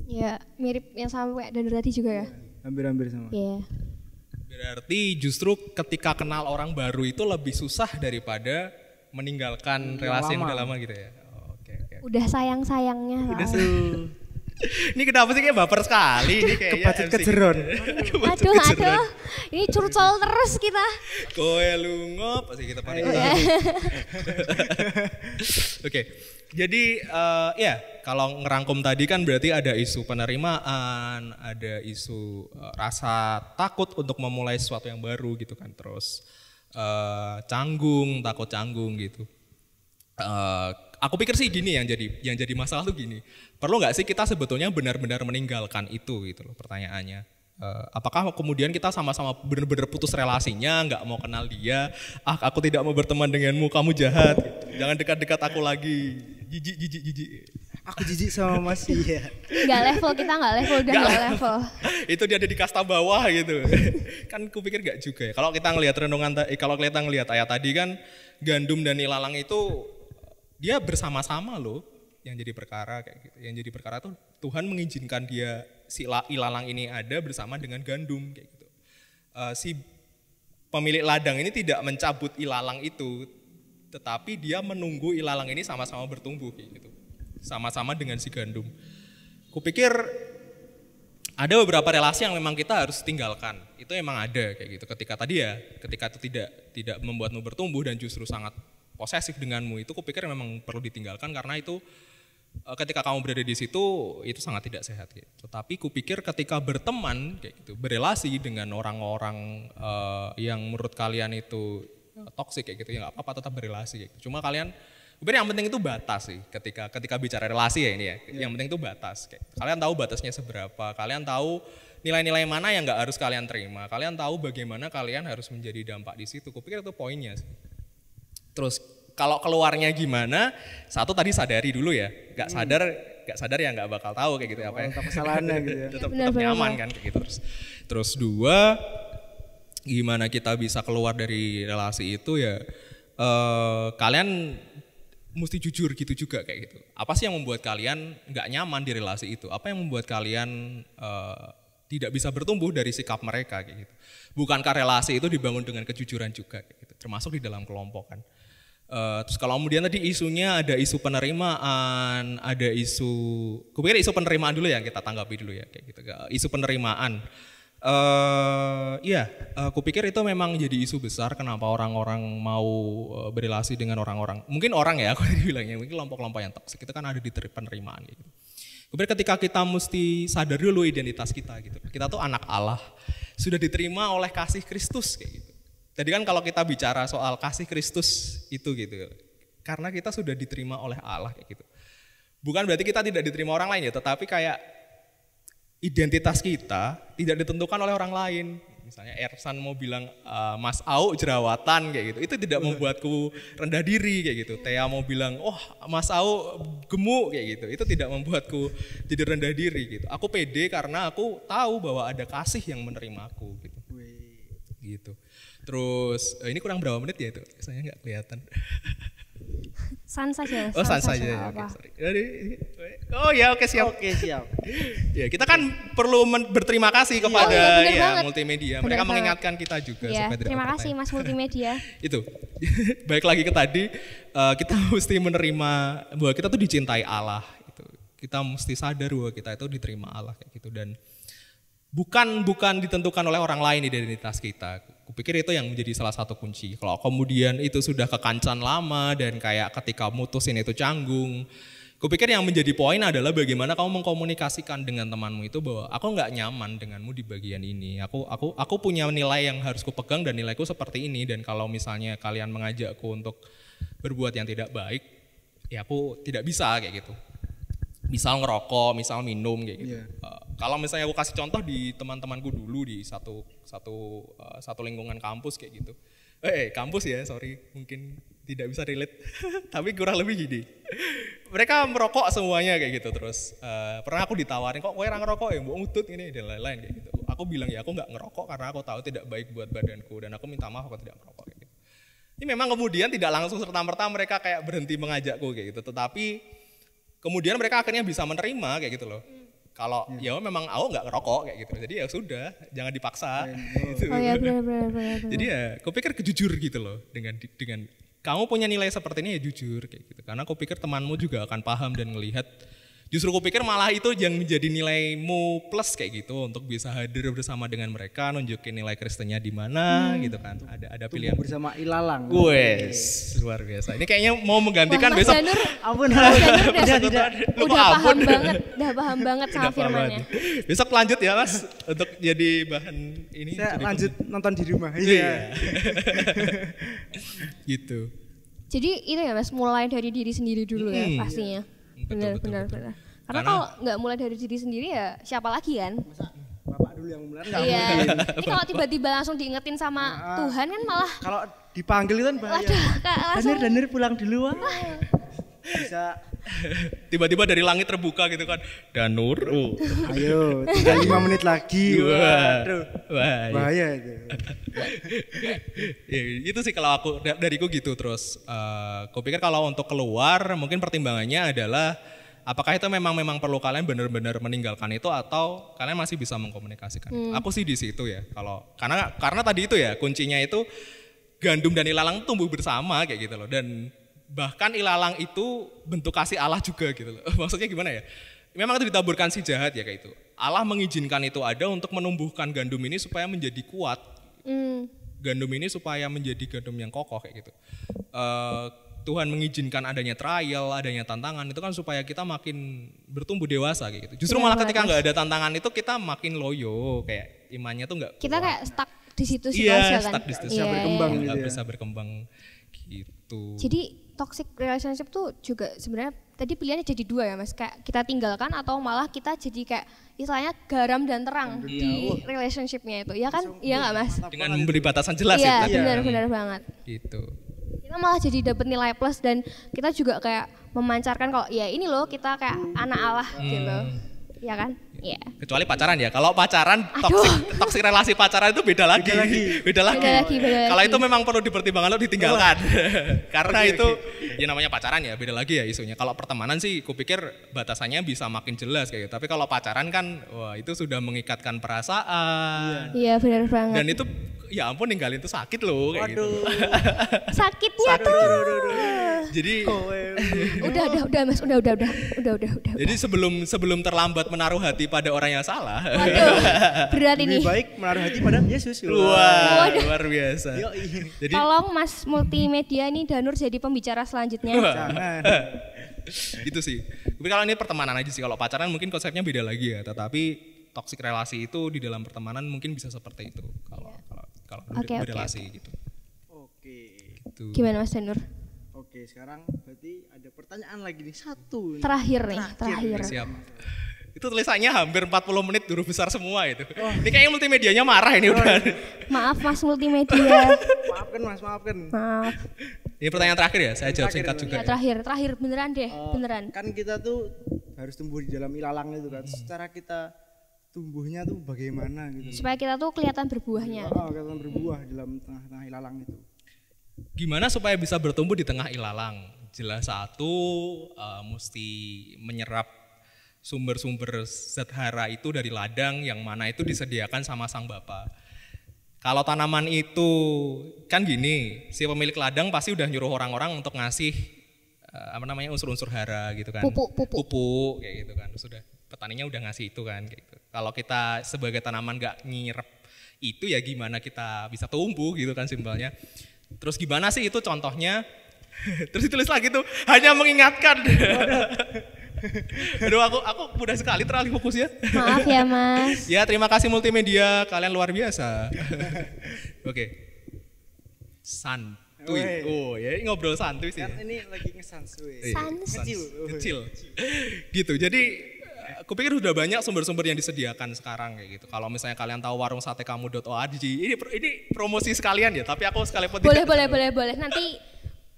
Ya, mirip yang sama kayak Danur tadi juga ya.
Hampir-hampir sama.
Iya.
Berarti justru ketika kenal orang baru itu lebih susah daripada meninggalkan relasi yang udah lama gitu ya. Oke.
Udah sayang-sayangnya lah.
Ini kenapa sih kayak baper sekali ini kayaknya.
Kebacut kejeron.
Aduh. Ini curcol terus kita.
Koe lungo pasti kita panik. Oke. Jadi ya kalau ngerangkum tadi kan berarti ada isu penerimaan, ada isu rasa takut untuk memulai sesuatu yang baru gitu kan. Terus takut canggung gitu. Aku pikir sih gini yang jadi masalah tuh gini. Perlu nggak sih kita sebetulnya benar-benar meninggalkan itu gitu loh pertanyaannya. Apakah kemudian kita sama-sama benar-benar putus relasinya, nggak mau kenal dia, aku tidak mau berteman denganmu, kamu jahat, gitu. Jangan dekat-dekat aku lagi, jijik.
Aku jijik sama Mas ya.
Nggak level, kita nggak level.
Itu dia ada di kasta bawah gitu. Kan kupikir nggak juga ya. Kalau kita ngelihat ayat tadi kan gandum dan ilalang itu dia bersama-sama loh yang jadi perkara kayak gitu. Yang jadi perkara tuh Tuhan mengizinkan dia si ilalang ini ada bersama dengan gandum kayak gitu. Si pemilik ladang ini tidak mencabut ilalang itu, tetapi dia menunggu ilalang ini sama-sama bertumbuh kayak gitu. Sama-sama dengan si gandum. Kupikir ada beberapa relasi yang memang kita harus tinggalkan. Itu emang ada kayak gitu. Ketika itu tidak membuatmu bertumbuh dan justru sangat posesif denganmu, itu kupikir memang perlu ditinggalkan karena itu ketika kamu berada di situ itu sangat tidak sehat gitu. Tetapi kupikir ketika berteman kayak gitu, berelasi dengan orang-orang yang menurut kalian itu toksik kayak gitu ya nggak apa-apa, tetap berelasi kayak gitu. Cuma kupikir yang penting itu batas sih ketika bicara relasi ya ini ya. Yang penting itu batas. Kayak, kalian tahu batasnya seberapa, kalian tahu nilai-nilai mana yang nggak harus kalian terima, kalian tahu bagaimana kalian harus menjadi dampak di situ. Kupikir itu poinnya sih. Terus kalau keluarnya gimana? Satu tadi sadari dulu ya, nggak sadar ya nggak bakal tahu kayak gitu apa ya.
Kesalahannya gitu ya.
tetap nyaman kan kayak gitu. Terus dua, gimana kita bisa keluar dari relasi itu ya? Kalian mesti jujur gitu juga kayak gitu. Apa sih yang membuat kalian nggak nyaman di relasi itu? Apa yang membuat kalian tidak bisa bertumbuh dari sikap mereka kayak gitu? Bukankah relasi itu dibangun dengan kejujuran juga kayak gitu? Termasuk di dalam kelompok kan? Terus kalau kemudian tadi isunya ada isu penerimaan, ada kupikir isu penerimaan dulu ya kita tanggapi dulu ya kayak gitu. Isu penerimaan, kupikir itu memang jadi isu besar. Kenapa orang-orang mau berelasi dengan orang-orang? Mungkin orang ya, aku tadi bilangnya mungkin kelompok-kelompok yang toksik itu kan ada di penerimaan gitu. Kupikir ketika kita mesti sadar dulu identitas kita gitu. Kita tuh anak Allah, sudah diterima oleh kasih Kristus kayak gitu. Jadi kan kalau kita bicara soal kasih Kristus itu gitu, karena kita sudah diterima oleh Allah kayak gitu. Bukan berarti kita tidak diterima orang lain ya, tetapi kayak identitas kita tidak ditentukan oleh orang lain. Misalnya Ersan mau bilang Mas Au jerawatan kayak gitu, itu tidak membuatku rendah diri kayak gitu. Thea mau bilang, Mas Au gemuk kayak gitu, itu tidak membuatku jadi rendah diri gitu. Aku pede karena aku tahu bahwa ada kasih yang menerima aku gitu. Gitu. Terus ini kurang berapa menit ya itu? Saya nggak kelihatan.
San saja.
San saja. Oke, sorry. Oh ya, oke siap. Ya, kita kan perlu berterima kasih kepada multimedia. Mereka mengingatkan kita juga.
Ya, terima kasih Mas Multimedia.
Itu. Baik lagi ke tadi, kita mesti menerima bahwa kita tuh dicintai Allah. Gitu. Kita mesti sadar bahwa kita itu diterima Allah kayak gitu dan bukan ditentukan oleh orang lain identitas kita. Kupikir itu yang menjadi salah satu kunci. Kalau kemudian itu sudah kekancan lama dan kayak ketika mutusin itu canggung, kupikir yang menjadi poin adalah bagaimana kamu mengkomunikasikan dengan temanmu itu bahwa aku nggak nyaman denganmu di bagian ini. Aku punya nilai yang harus kupegang dan nilaiku seperti ini. Dan kalau misalnya kalian mengajakku untuk berbuat yang tidak baik, ya aku tidak bisa kayak gitu. misal ngerokok, misal minum kayak gitu.
Iya.
Kalau misalnya aku kasih contoh di teman-temanku dulu di satu lingkungan kampus kayak gitu. Kampus ya, sorry, mungkin tidak bisa relate, tapi kurang lebih gini. Mereka merokok semuanya kayak gitu terus. Pernah aku ditawarin, kok kowe ora ngerokok ya, mbok ngutut ini dan lain-lain kayak gitu. Aku bilang ya aku nggak ngerokok karena aku tahu tidak baik buat badanku dan aku minta maaf aku tidak merokok kayak gitu. Ini memang kemudian tidak langsung serta-merta mereka kayak berhenti mengajakku kayak gitu, tetapi kemudian mereka akhirnya bisa menerima kayak gitu loh. Kalau ya memang aku nggak ngerokok kayak gitu, jadi ya sudah, jangan dipaksa. Gitu.
Oh ya benar.
Jadi ya, aku pikir jujur gitu loh dengan kamu punya nilai seperti ini ya jujur kayak gitu. Karena aku pikir temanmu juga akan paham dan ngelihat. Justru aku pikir malah itu yang menjadi nilaimu plus kayak gitu untuk bisa hadir bersama dengan mereka, nunjukin nilai Kristennya di mana gitu kan. Ada pilihan
bersama ilalang.
Wes, luar biasa. Ini kayaknya mau menggantikan
Mas
besok.
Danur,
Ampun.
Mas Danur
Tidak.
udah paham banget sama firmannya.
Besok lanjut ya Mas untuk jadi bahan ini.
Saya
jadi
lanjut nonton di rumah.
Iya. Gitu.
Jadi itu ya Mas, mulai dari diri sendiri dulu ya pastinya.
Betul.
Benar. Karena kalau nggak mulai dari diri sendiri ya siapa lagi kan?
Masa Bapak dulu yang mulai nggak
Iya.
mungkin.
Ini kalau tiba-tiba langsung diingetin sama Tuhan kan malah
Kalau dipanggil itu kan bahaya.
langsung
Danir pulang dulu. Bisa.
Tiba-tiba dari langit terbuka gitu kan. Danur.
Ayo, tinggal 5 menit lagi. Waduh.
Wah.
Bahaya itu.
Ya, itu sih kalau aku dariku gitu terus. Aku pikir kalau untuk keluar mungkin pertimbangannya adalah apakah itu memang perlu kalian benar-benar meninggalkan itu atau kalian masih bisa mengkomunikasikan. Aku sih di situ ya. Kalau karena tadi itu ya kuncinya itu gandum dan ilalang tumbuh bersama kayak gitu loh, dan bahkan ilalang itu bentuk kasih Allah juga gitu loh. Maksudnya gimana ya? Memang itu ditaburkan si jahat ya kayak itu. Allah mengizinkan itu ada untuk menumbuhkan gandum ini supaya menjadi kuat. Gandum ini supaya menjadi gandum yang kokoh kayak gitu. Tuhan mengizinkan adanya trial, adanya tantangan itu kan supaya kita makin bertumbuh dewasa kayak gitu. Justru malah ketika nggak ada tantangan itu kita makin loyo, kayak imannya tuh nggak.
kita
kuat.
kayak stuck di situ-situ
Iya,
aja kan.
stuck di situ.
Bisa berkembang
Nggak
gitu ya.
bisa berkembang gitu.
Jadi toxic relationship tuh juga sebenarnya tadi pilihannya jadi dua ya Mas, kayak kita tinggalkan atau malah kita jadi kayak istilahnya garam dan terang di relationshipnya itu, ya kan? Iya nggak Mas?
Dengan memberi batasan jelas
Iya
ya.
benar banget.
Gitu.
Kita malah jadi dapat nilai plus dan kita juga kayak memancarkan kalau ya ini loh kita kayak anak Allah gitu, ya kan? Iya.
Kecuali pacaran ya. Kalau pacaran toksik relasi pacaran itu beda lagi. Beda lagi. Kalau itu memang perlu dipertimbangkan lo ditinggalkan. Karena itu ya namanya pacaran ya, beda lagi ya isunya. Kalau pertemanan sih kupikir batasannya bisa makin jelas kayak gitu. Tapi kalau pacaran kan wah itu sudah mengikatkan perasaan.
Iya benar banget.
Dan itu ya ampun ninggalin itu sakit loh kayak gitu.
Sakitnya tuh.
Jadi
Udah Mas, udah.
jadi sebelum terlambat menaruh hati pada orang yang salah.
Waduh, berat ini.
Lebih baik menaruh hati pada Yesus.
Wah, luar biasa. Jadi
Tolong Mas multimedia nih Danur jadi pembicara selanjutnya.
Jangan.
itu sih. Tapi kalau ini pertemanan aja sih. Kalau pacaran mungkin konsepnya beda lagi ya. Tetapi toxic relasi itu di dalam pertemanan mungkin bisa seperti itu. Kalau
Oke.
berrelasi gitu.
Oke.
Gitu.
Gimana Mas Danur?
Oke, sekarang berarti ada pertanyaan lagi nih, satu.
Terakhir nih, terakhir.
Siap. Itu tulisannya hampir 40 menit huruf besar semua itu. Ini kayaknya multimedianya marah ini udah.
Maaf Mas multimedia.
Maafkan Mas, maafkan.
Maaf.
Ini pertanyaan terakhir ya, saya jawab
Terakhir,
singkat juga.
Ya,
Ya.
terakhir beneran deh, beneran.
Kan kita tuh harus tumbuh di dalam ilalang itu kan. Secara kita tumbuhnya tuh bagaimana gitu.
Supaya kita tuh kelihatan berbuahnya.
Kelihatan berbuah di dalam tengah-tengah ilalang itu.
Gimana supaya bisa bertumbuh di tengah ilalang? Jelas satu, mesti menyerap sumber-sumber zat hara itu dari ladang yang mana itu disediakan sama sang bapa. Kalau tanaman itu kan gini, si pemilik ladang pasti udah nyuruh orang-orang untuk ngasih unsur-unsur hara gitu kan. Pupuk kayak gitu kan. Sudah petaninya udah ngasih itu kan kayak gitu. Kalau kita sebagai tanaman nggak nyerap itu ya gimana kita bisa tumbuh gitu kan simpelnya. Terus gimana sih itu contohnya? Terus ditulis lagi tuh hanya mengingatkan. Aduh aku mudah sekali teralih fokus ya.
Maaf ya Mas.
Ya terima kasih multimedia, kalian luar biasa. Oke. Santuy. Oh ya ngobrol santuy sih.
Kan
Ya.
ini lagi ngesans weh.
Sans.
Kecil. Gitu. Jadi aku pikir udah banyak sumber-sumber yang disediakan sekarang kayak gitu. Kalau misalnya kalian tahu warung satekamu.org, ini promosi sekalian ya, tapi aku sekalipun
Boleh. Nanti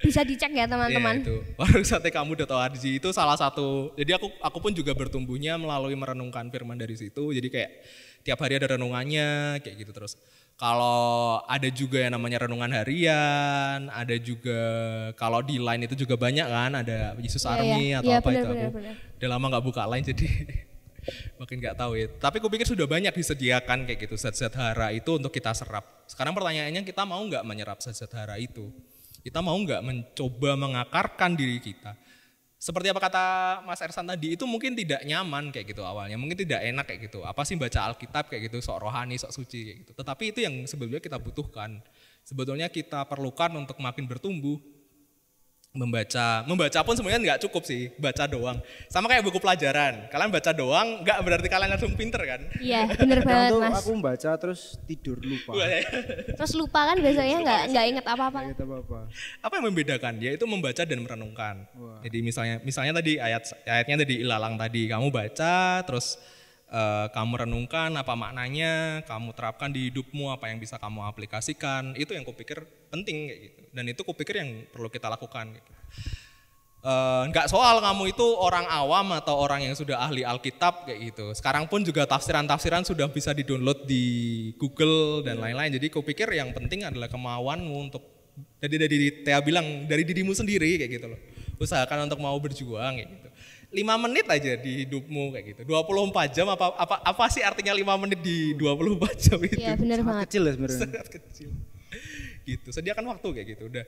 bisa dicek ya teman-teman.
Iya, itu. Warung satekamu.org itu salah satu. Jadi aku pun juga bertumbuhnya melalui merenungkan firman dari situ. Jadi kayak tiap hari ada renungannya kayak gitu terus. Kalau ada juga yang namanya renungan harian, ada juga kalau di Line itu juga banyak kan, ada Yesus Army atau apa itu aku. Udah lama nggak buka Line jadi makin nggak tahu ya. Tapi aku pikir sudah banyak disediakan kayak gitu zat-zat hara itu untuk kita serap. Sekarang pertanyaannya kita mau nggak menyerap zat-zat hara itu? Kita mau nggak mencoba mengakarkan diri kita? Seperti apa kata Mas Ersan tadi, itu mungkin tidak nyaman kayak gitu awalnya, mungkin tidak enak kayak gitu. Apa sih baca Alkitab kayak gitu, sok rohani, sok suci kayak gitu. Tetapi itu yang sebetulnya kita butuhkan. Sebetulnya kita perlukan untuk makin bertumbuh. Membaca pun sebenarnya nggak cukup sih, baca doang. Sama kayak buku pelajaran, kalian baca doang nggak berarti kalian langsung pinter kan?
Iya, bener
Kadang
banget
tuh
Mas.
aku membaca terus tidur lupa.
Terus lupa kan biasanya nggak inget apa-apa.
Nggak inget apa-apa.
Apa yang membedakan? Yaitu membaca dan merenungkan. Jadi misalnya tadi ayatnya tadi ilalang tadi, kamu baca terus kamu renungkan apa maknanya, kamu terapkan di hidupmu apa yang bisa kamu aplikasikan. Itu yang kupikir penting kayak gitu. Dan itu kupikir yang perlu kita lakukan. Gitu. Nggak soal kamu itu orang awam atau orang yang sudah ahli Alkitab kayak gitu. Sekarang pun juga tafsiran-tafsiran sudah bisa di-download di Google dan lain-lain. Jadi kupikir yang penting adalah kemauanmu untuk dari Tia bilang dari dirimu sendiri kayak gitu loh. Usahakan untuk mau berjuang kayak gitu. 5 menit aja di hidupmu kayak gitu. 24 jam apa sih artinya 5 menit di 24 jam itu?
Iya, bener banget.
Kecil ya sebenarnya.
Sangat kecil. Gitu. Sediakan waktu kayak gitu udah.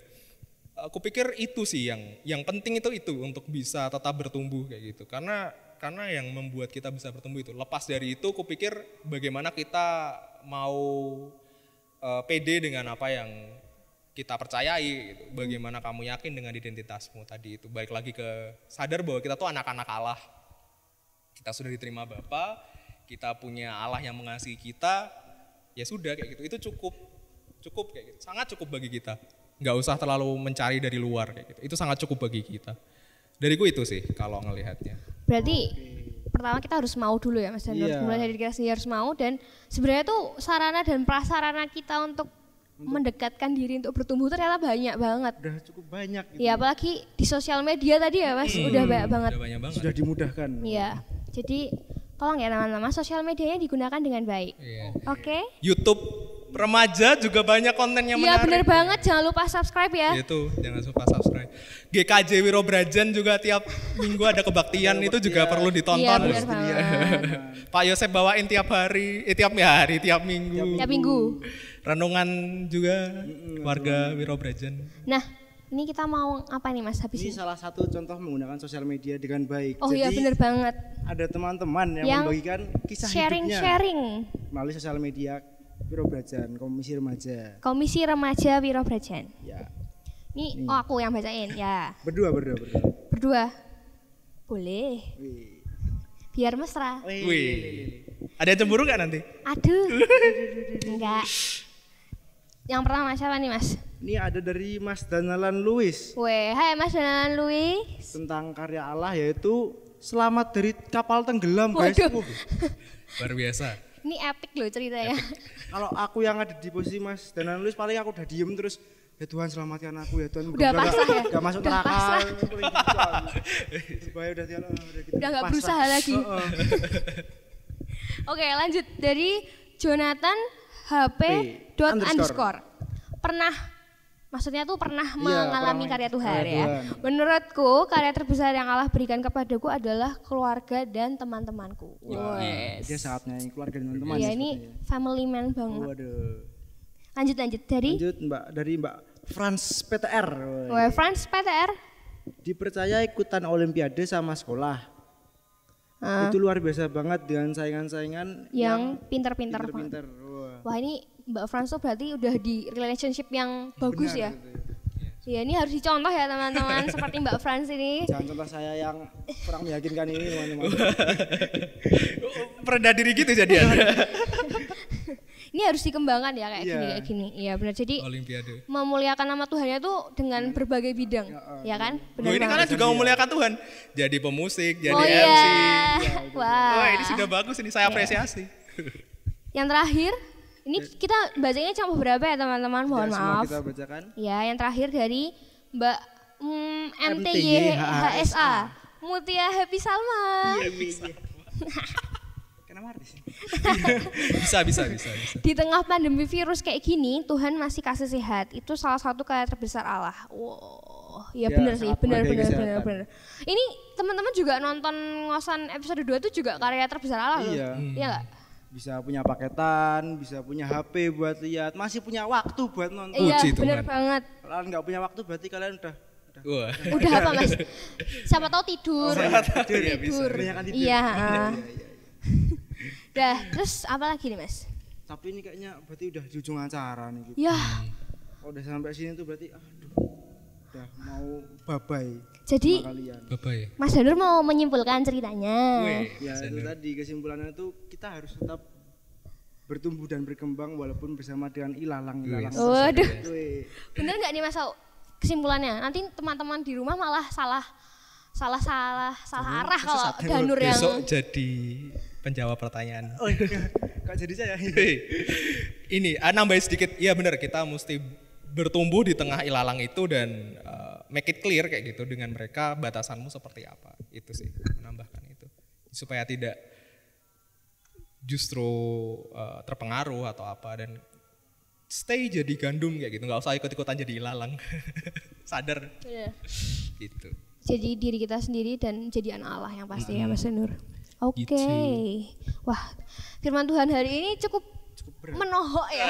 Aku pikir itu sih yang penting itu untuk bisa tetap bertumbuh kayak gitu. Karena yang membuat kita bisa bertumbuh itu. Lepas dari itu aku pikir bagaimana kita mau pede dengan apa yang kita percayai gitu. Bagaimana kamu yakin dengan identitasmu tadi itu. Balik lagi ke sadar bahwa kita tuh anak-anak Allah. Kita sudah diterima Bapa, kita punya Allah yang mengasihi kita. Ya sudah kayak gitu. Itu cukup kayak gitu. Sangat cukup bagi kita. Nggak usah terlalu mencari dari luar kayak gitu. Itu sangat cukup bagi kita. Dariku itu sih kalau ngelihatnya.
Berarti pertama kita harus mau dulu ya Mas, dan
Iya.
mulai dari kita sendiri harus mau, dan sebenarnya tuh sarana dan prasarana kita untuk mendekatkan diri untuk bertumbuh ternyata banyak banget.
Udah cukup banyak gitu.
Ya apalagi di sosial media tadi ya Mas, udah banyak banget.
Udah banyak banget.
Sudah dimudahkan.
Iya. Jadi tolong ya teman-teman, sosial medianya digunakan dengan baik.
Iya.
Oke?
YouTube remaja juga banyak konten yang
Iya
menarik.
bener banget, jangan lupa subscribe ya.
Itu jangan lupa subscribe. GKJ Wirobrajan juga tiap minggu ada kebaktian itu juga perlu ditonton.
Iya bener banget.
Pak Yosep bawain tiap minggu.
Tiap minggu.
Renungan juga warga Wirobrajan.
Nah, ini kita mau apa nih Mas habis
Ini
ini?
salah satu contoh menggunakan sosial media dengan baik.
Oh iya bener banget.
Ada teman-teman yang
Yang
membagikan kisah hidupnya
Sharing-sharing.
melalui sosial media Wirobrajan, Komisi Remaja.
Komisi Remaja Wirobrajan.
Ya.
Ini aku yang bacain ya.
Berdua.
Berdua. Boleh.
Wih.
Biar mesra.
Wih. Ada yang cemburu nggak nanti?
Aduh. Enggak. Yang pertama siapa nih Mas?
Ini ada dari Mas Danalan Luis
Weh, hai Mas Danan Louis.
tentang karya Allah yaitu selamat dari kapal tenggelam, guys.
Waduh.
Luar biasa.
Ini epic loh ceritanya.
Kalau aku yang ada di posisi Mas Danan Luis paling aku udah diem terus ya Tuhan selamatkan aku ya Tuhan.
Udah pasrah ya?
Gak masuk
Udah
neraka.
pasrah.
Supaya udah gitu.
Udah nggak berusaha lagi. Oke, lanjut dari Jonathan HP __ pernah, maksudnya tuh pernah mengalami karya Tuhan ya. Menurutku karya terbesar yang Allah berikan kepadaku adalah keluarga dan teman-temanku. Wes.
Dia saatnya keluarga dan teman-teman.
Iya
ya
ini
sepertinya.
family man banget.
Waduh.
Lanjut dari
Lanjut Mbak Franz PTR.
Weh, Franz PTR.
Dipercaya ikutan olimpiade sama sekolah. Itu luar biasa banget dengan saingan-saingan
Yang pinter-pinter banget.
pinter-pinter. Wah.
Wah ini Mbak Franz tuh berarti udah di relationship yang bagus ya. Iya ini harus dicontoh ya teman-teman seperti Mbak Franz ini.
Jangan contoh saya yang kurang meyakinkan ini teman-teman.
Merendah diri gitu jadian.
Ini harus dikembangkan ya kayak
Iya.
gini kayak gini. Iya benar. Jadi
Olimpiade.
memuliakan nama Tuhannya tuh dengan berbagai bidang, ya kan? Benar
Loh, ini
banget.
kalian juga memuliakan Tuhan. Jadi pemusik, jadi
Oh
MC.
iya. Wah.
Wah, ini sudah bagus, ini saya apresiasi.
Yang terakhir, ini kita bacanya cuma beberapa ya teman-teman, mohon
Ya, semua
maaf.
kita bacakan.
Ya, yang terakhir dari Mbak
MTY
MTYHSA, Mutia Happy Salma.
Kenapa artis?
Bisa.
Di tengah pandemi virus kayak gini, Tuhan masih kasih sehat. Itu salah satu karya terbesar Allah. Wow, ya
Ya,
benar sih,
sangat
benar.
menghargai kesehatan.
Ini teman-teman juga nonton ngosan episode 2 itu juga karya terbesar Allah loh.
Iya.
Iya nggak?
Bisa punya paketan, bisa punya HP buat lihat, masih punya waktu buat nonton.
Iya,
Puji
benar
Tuhan.
banget.
Kalau nggak punya waktu berarti kalian udah
Wah.
Udah apa Mas? Siapa tahu tidur.
Iya, bisa.
kebanyakan tidur.
Iya.
Iya.
Dah, terus apa lagi nih Mas?
Tapi ini kayaknya berarti udah di ujung acara nih. Gitu.
Ya,
Kalau udah sampai sini tuh berarti aduh, udah mau bye-bye
jadi
sama kalian.
Bapak ya.
Mas Danur mau menyimpulkan ceritanya.
Ya itu tadi kesimpulannya tuh kita harus tetap bertumbuh dan berkembang walaupun bersama dengan ilalang-ilalang.
Waduh,
Wih.
bener nggak nih Mas Au? Kesimpulannya nanti teman-teman di rumah malah salah arah kalau Danur yang
Besok jadi penjawab pertanyaan.
Oh iya, kok jadi saya?
Ini nambahin sedikit. Iya benar, kita mesti bertumbuh di tengah ilalang itu dan make it clear kayak gitu dengan mereka batasanmu seperti apa. Itu sih, menambahkan itu. Supaya tidak justru terpengaruh atau apa dan stay jadi gandum kayak gitu, nggak usah ikut-ikutan jadi ilalang. Sadar
Bener.
gitu.
jadi diri kita sendiri dan jadi anak Allah yang pasti ya Mas Danur. Oke.
Gitu.
Wah, firman Tuhan hari ini cukup menohok ya.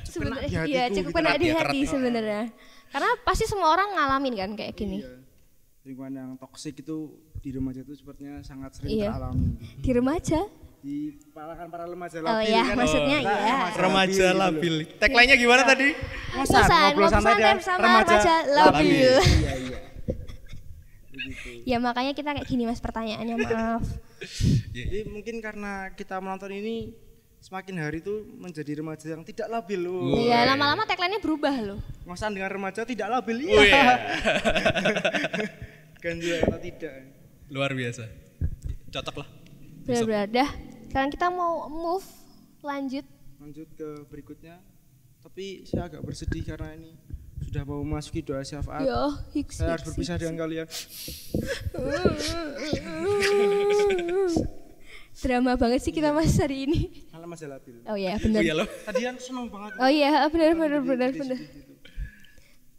Sebenarnya
kena di
iya,
hatiku
cukup
gitu.
kena di
Kerat
hati
ya.
sebenarnya. Karena pasti semua orang ngalamin kan kayak gini.
Iya. Lingkungan yang toksik itu di remaja itu sepertinya sangat sering
Iya.
teralami.
Di remaja.
Di kalangan para remaja
Oh
labil
iya,
kan.
maksudnya
Kita
iya.
Remaja labil. Tagline-nya gimana tadi?
Ngosan, ngobrol santai dengan
bersama
remaja
labil.
Iya, iya. Begitu.
Ya makanya kita kayak gini Mas pertanyaannya, maaf.
Jadi mungkin karena kita menonton ini semakin hari itu menjadi remaja yang tidak labil loh.
Iya, lama-lama tagline-nya berubah loh.
Ngosan dengan remaja tidak labil.
Oh, iya.
Ganti kata tidak.
Luar biasa. Cocok lah.
Benar-benar dah. Sekarang kita mau move lanjut.
Lanjut ke berikutnya. Tapi saya agak bersedih karena ini sudah mau memasuki doa syafaat.
Yo, hiks,
Saya harus
hiks,
berpisah
hiks.
dengan kalian.
Drama banget sih kita Mas hari ini.
Malah Mas labil.
Oh iya,
Oh
benar.
iya loh.
Tadi kan senang banget.
Oh iya, benar.
Sedih-sedih gitu.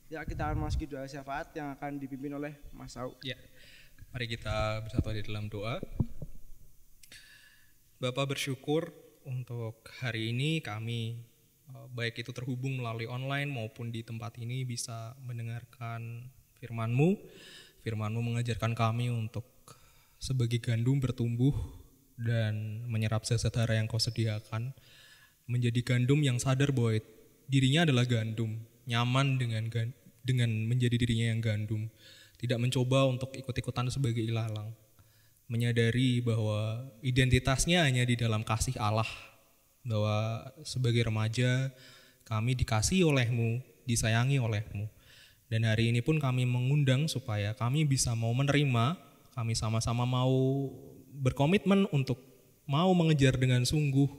Ya kita akan memasuki doa syafaat yang akan dipimpin oleh Mas Au.
Ya. Mari kita bersatu di dalam doa. Bapak bersyukur untuk hari ini kami baik itu terhubung melalui online maupun di tempat ini bisa mendengarkan firman-Mu. Firman-Mu mengajarkan kami untuk sebagai gandum bertumbuh dan menyerap zat hara yang Kau sediakan. Menjadi gandum yang sadar bahwa dirinya adalah gandum, nyaman dengan menjadi dirinya yang gandum. Tidak mencoba untuk ikut-ikutan sebagai ilalang. Menyadari bahwa identitasnya hanya di dalam kasih Allah. Bahwa sebagai remaja kami dikasihi oleh-Mu, disayangi oleh-Mu. Dan hari ini pun kami mengundang supaya kami bisa mau menerima, kami sama-sama mau berkomitmen untuk mau mengejar dengan sungguh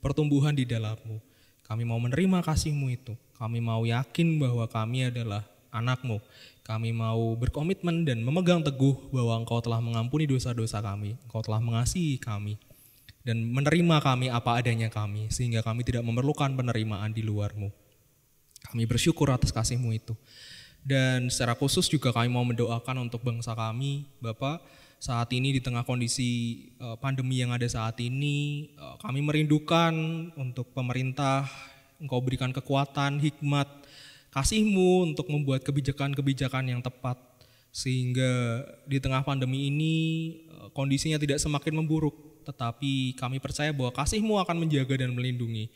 pertumbuhan di dalam-Mu. Kami mau menerima kasih-Mu itu. Kami mau yakin bahwa kami adalah anak-Mu. Kami mau berkomitmen dan memegang teguh bahwa Engkau telah mengampuni dosa-dosa kami. Engkau telah mengasihi kami. Dan menerima kami apa adanya kami. Sehingga kami tidak memerlukan penerimaan di luar-Mu. Kami bersyukur atas kasih-Mu itu. Dan secara khusus juga kami mau mendoakan untuk bangsa kami. Bapak, saat ini di tengah kondisi pandemi yang ada saat ini, kami merindukan untuk pemerintah, Engkau berikan kekuatan, hikmat, kasih-Mu untuk membuat kebijakan-kebijakan yang tepat. Sehingga di tengah pandemi ini kondisinya tidak semakin memburuk. Tetapi kami percaya bahwa kasih-Mu akan menjaga dan melindungi.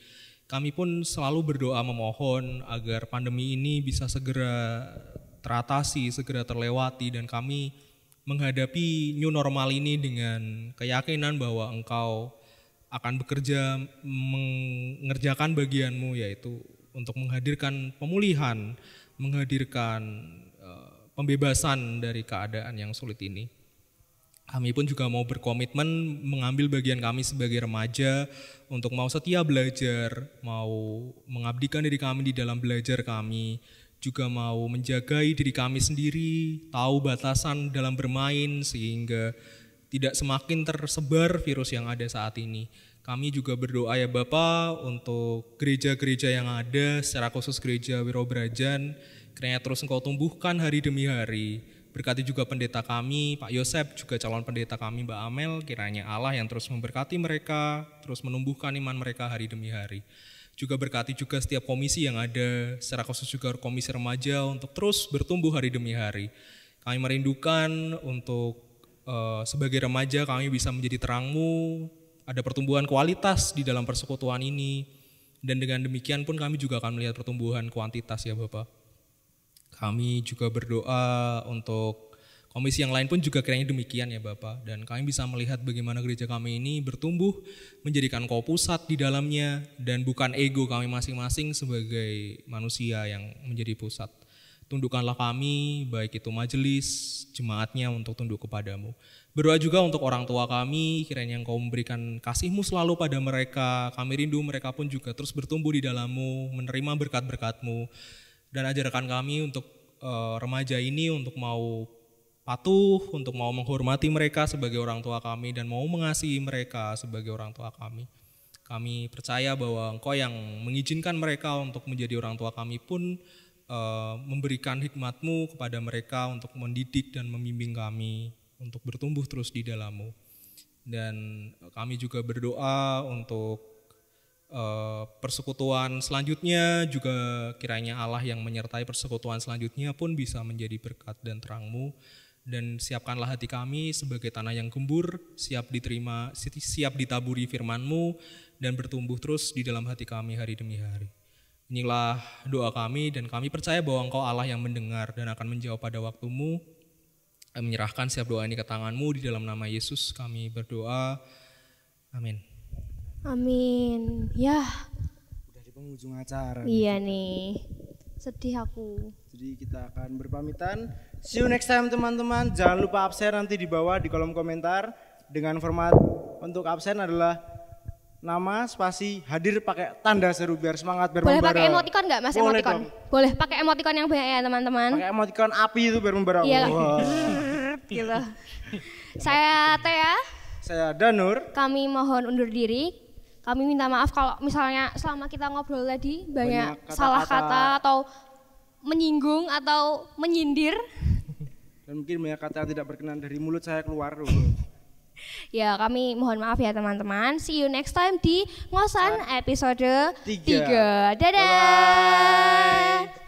Kami pun selalu berdoa memohon agar pandemi ini bisa segera teratasi, segera terlewati. Dan kami menghadapi new normal ini dengan keyakinan bahwa Engkau akan bekerja mengerjakan bagianmu, yaitu untuk menghadirkan pemulihan, menghadirkan pembebasan dari keadaan yang sulit ini. Kami pun juga mau berkomitmen mengambil bagian kami sebagai remaja untuk mau setia belajar, mau mengabdikan diri kami di dalam belajar kami, juga mau menjagai diri kami sendiri, tahu batasan dalam bermain sehingga tidak semakin tersebar virus yang ada saat ini. Kami juga berdoa ya Bapa untuk gereja-gereja yang ada, secara khusus gereja Wiro Brajan, kiranya terus Engkau tumbuhkan hari demi hari. Berkati juga pendeta kami, Pak Yosep, juga calon pendeta kami Mbak Amel, kiranya Allah yang terus memberkati mereka, terus menumbuhkan iman mereka hari demi hari. Juga berkati juga setiap komisi yang ada, secara khusus juga komisi remaja untuk terus bertumbuh hari demi hari. Kami merindukan untuk sebagai remaja kami bisa menjadi terang-Mu, ada pertumbuhan kualitas di dalam persekutuan ini, dan dengan demikian pun kami juga akan melihat pertumbuhan kuantitas ya Bapak. Kami juga berdoa untuk komisi yang lain pun juga kiranya demikian ya Bapak. Dan kami bisa melihat bagaimana gereja kami ini bertumbuh, menjadikan Kau pusat di dalamnya, dan bukan ego kami masing-masing sebagai manusia yang menjadi pusat. Tundukkanlah kami, baik itu majelis, jemaatnya untuk tunduk kepadamu. Berdoa juga untuk orang tua kami, kiranya Engkau memberikan kasih-Mu selalu pada mereka. Kami rindu mereka pun juga terus bertumbuh di dalam-Mu, menerima berkat-berkat-Mu. Dan ajarkan kami untuk remaja ini untuk mau patuh, untuk mau menghormati mereka sebagai orang tua kami dan mau mengasihi mereka sebagai orang tua kami. Kami percaya bahwa Engkau yang mengizinkan mereka untuk menjadi orang tua kami pun memberikan hikmat-Mu kepada mereka untuk mendidik dan membimbing kami untuk bertumbuh terus di dalam-Mu. Dan kami juga berdoa untuk persekutuan selanjutnya, juga kiranya Allah yang menyertai persekutuan selanjutnya pun bisa menjadi berkat dan terang-Mu. Dan siapkanlah hati kami sebagai tanah yang gembur, siap diterima, siap ditaburi firman-Mu dan bertumbuh terus di dalam hati kami hari demi hari. Inilah doa kami dan kami percaya bahwa Engkau Allah yang mendengar dan akan menjawab pada waktu-Mu. Menyerahkan setiap doa ini ke tangan-Mu, di dalam nama Yesus kami berdoa. Amin.
Amin. Ya.
Udah di penghujung acara.
Iya nih. Sedih aku.
Jadi kita akan berpamitan. See you next time teman-teman. Jangan lupa absen nanti di bawah di kolom komentar. Dengan format untuk absen adalah nama spasi hadir pakai tanda seru biar semangat biar
Boleh
membara.
pakai emoticon nggak Mas?
Boleh
Emoticon.
dong.
Boleh pakai emoticon yang banyak ya teman-teman.
Pakai emoticon api itu biar membara.
Iya.
Wah.
Gitu. Saya Thea.
Saya Danur.
Kami mohon undur diri. Kami minta maaf kalau misalnya selama kita ngobrol tadi banyak salah kata atau menyinggung atau menyindir.
Dan mungkin banyak kata yang tidak berkenan dari mulut saya keluar.
Ya kami mohon maaf ya teman-teman. See you next time di Ngosan episode 3. Dadah.
Bye-bye.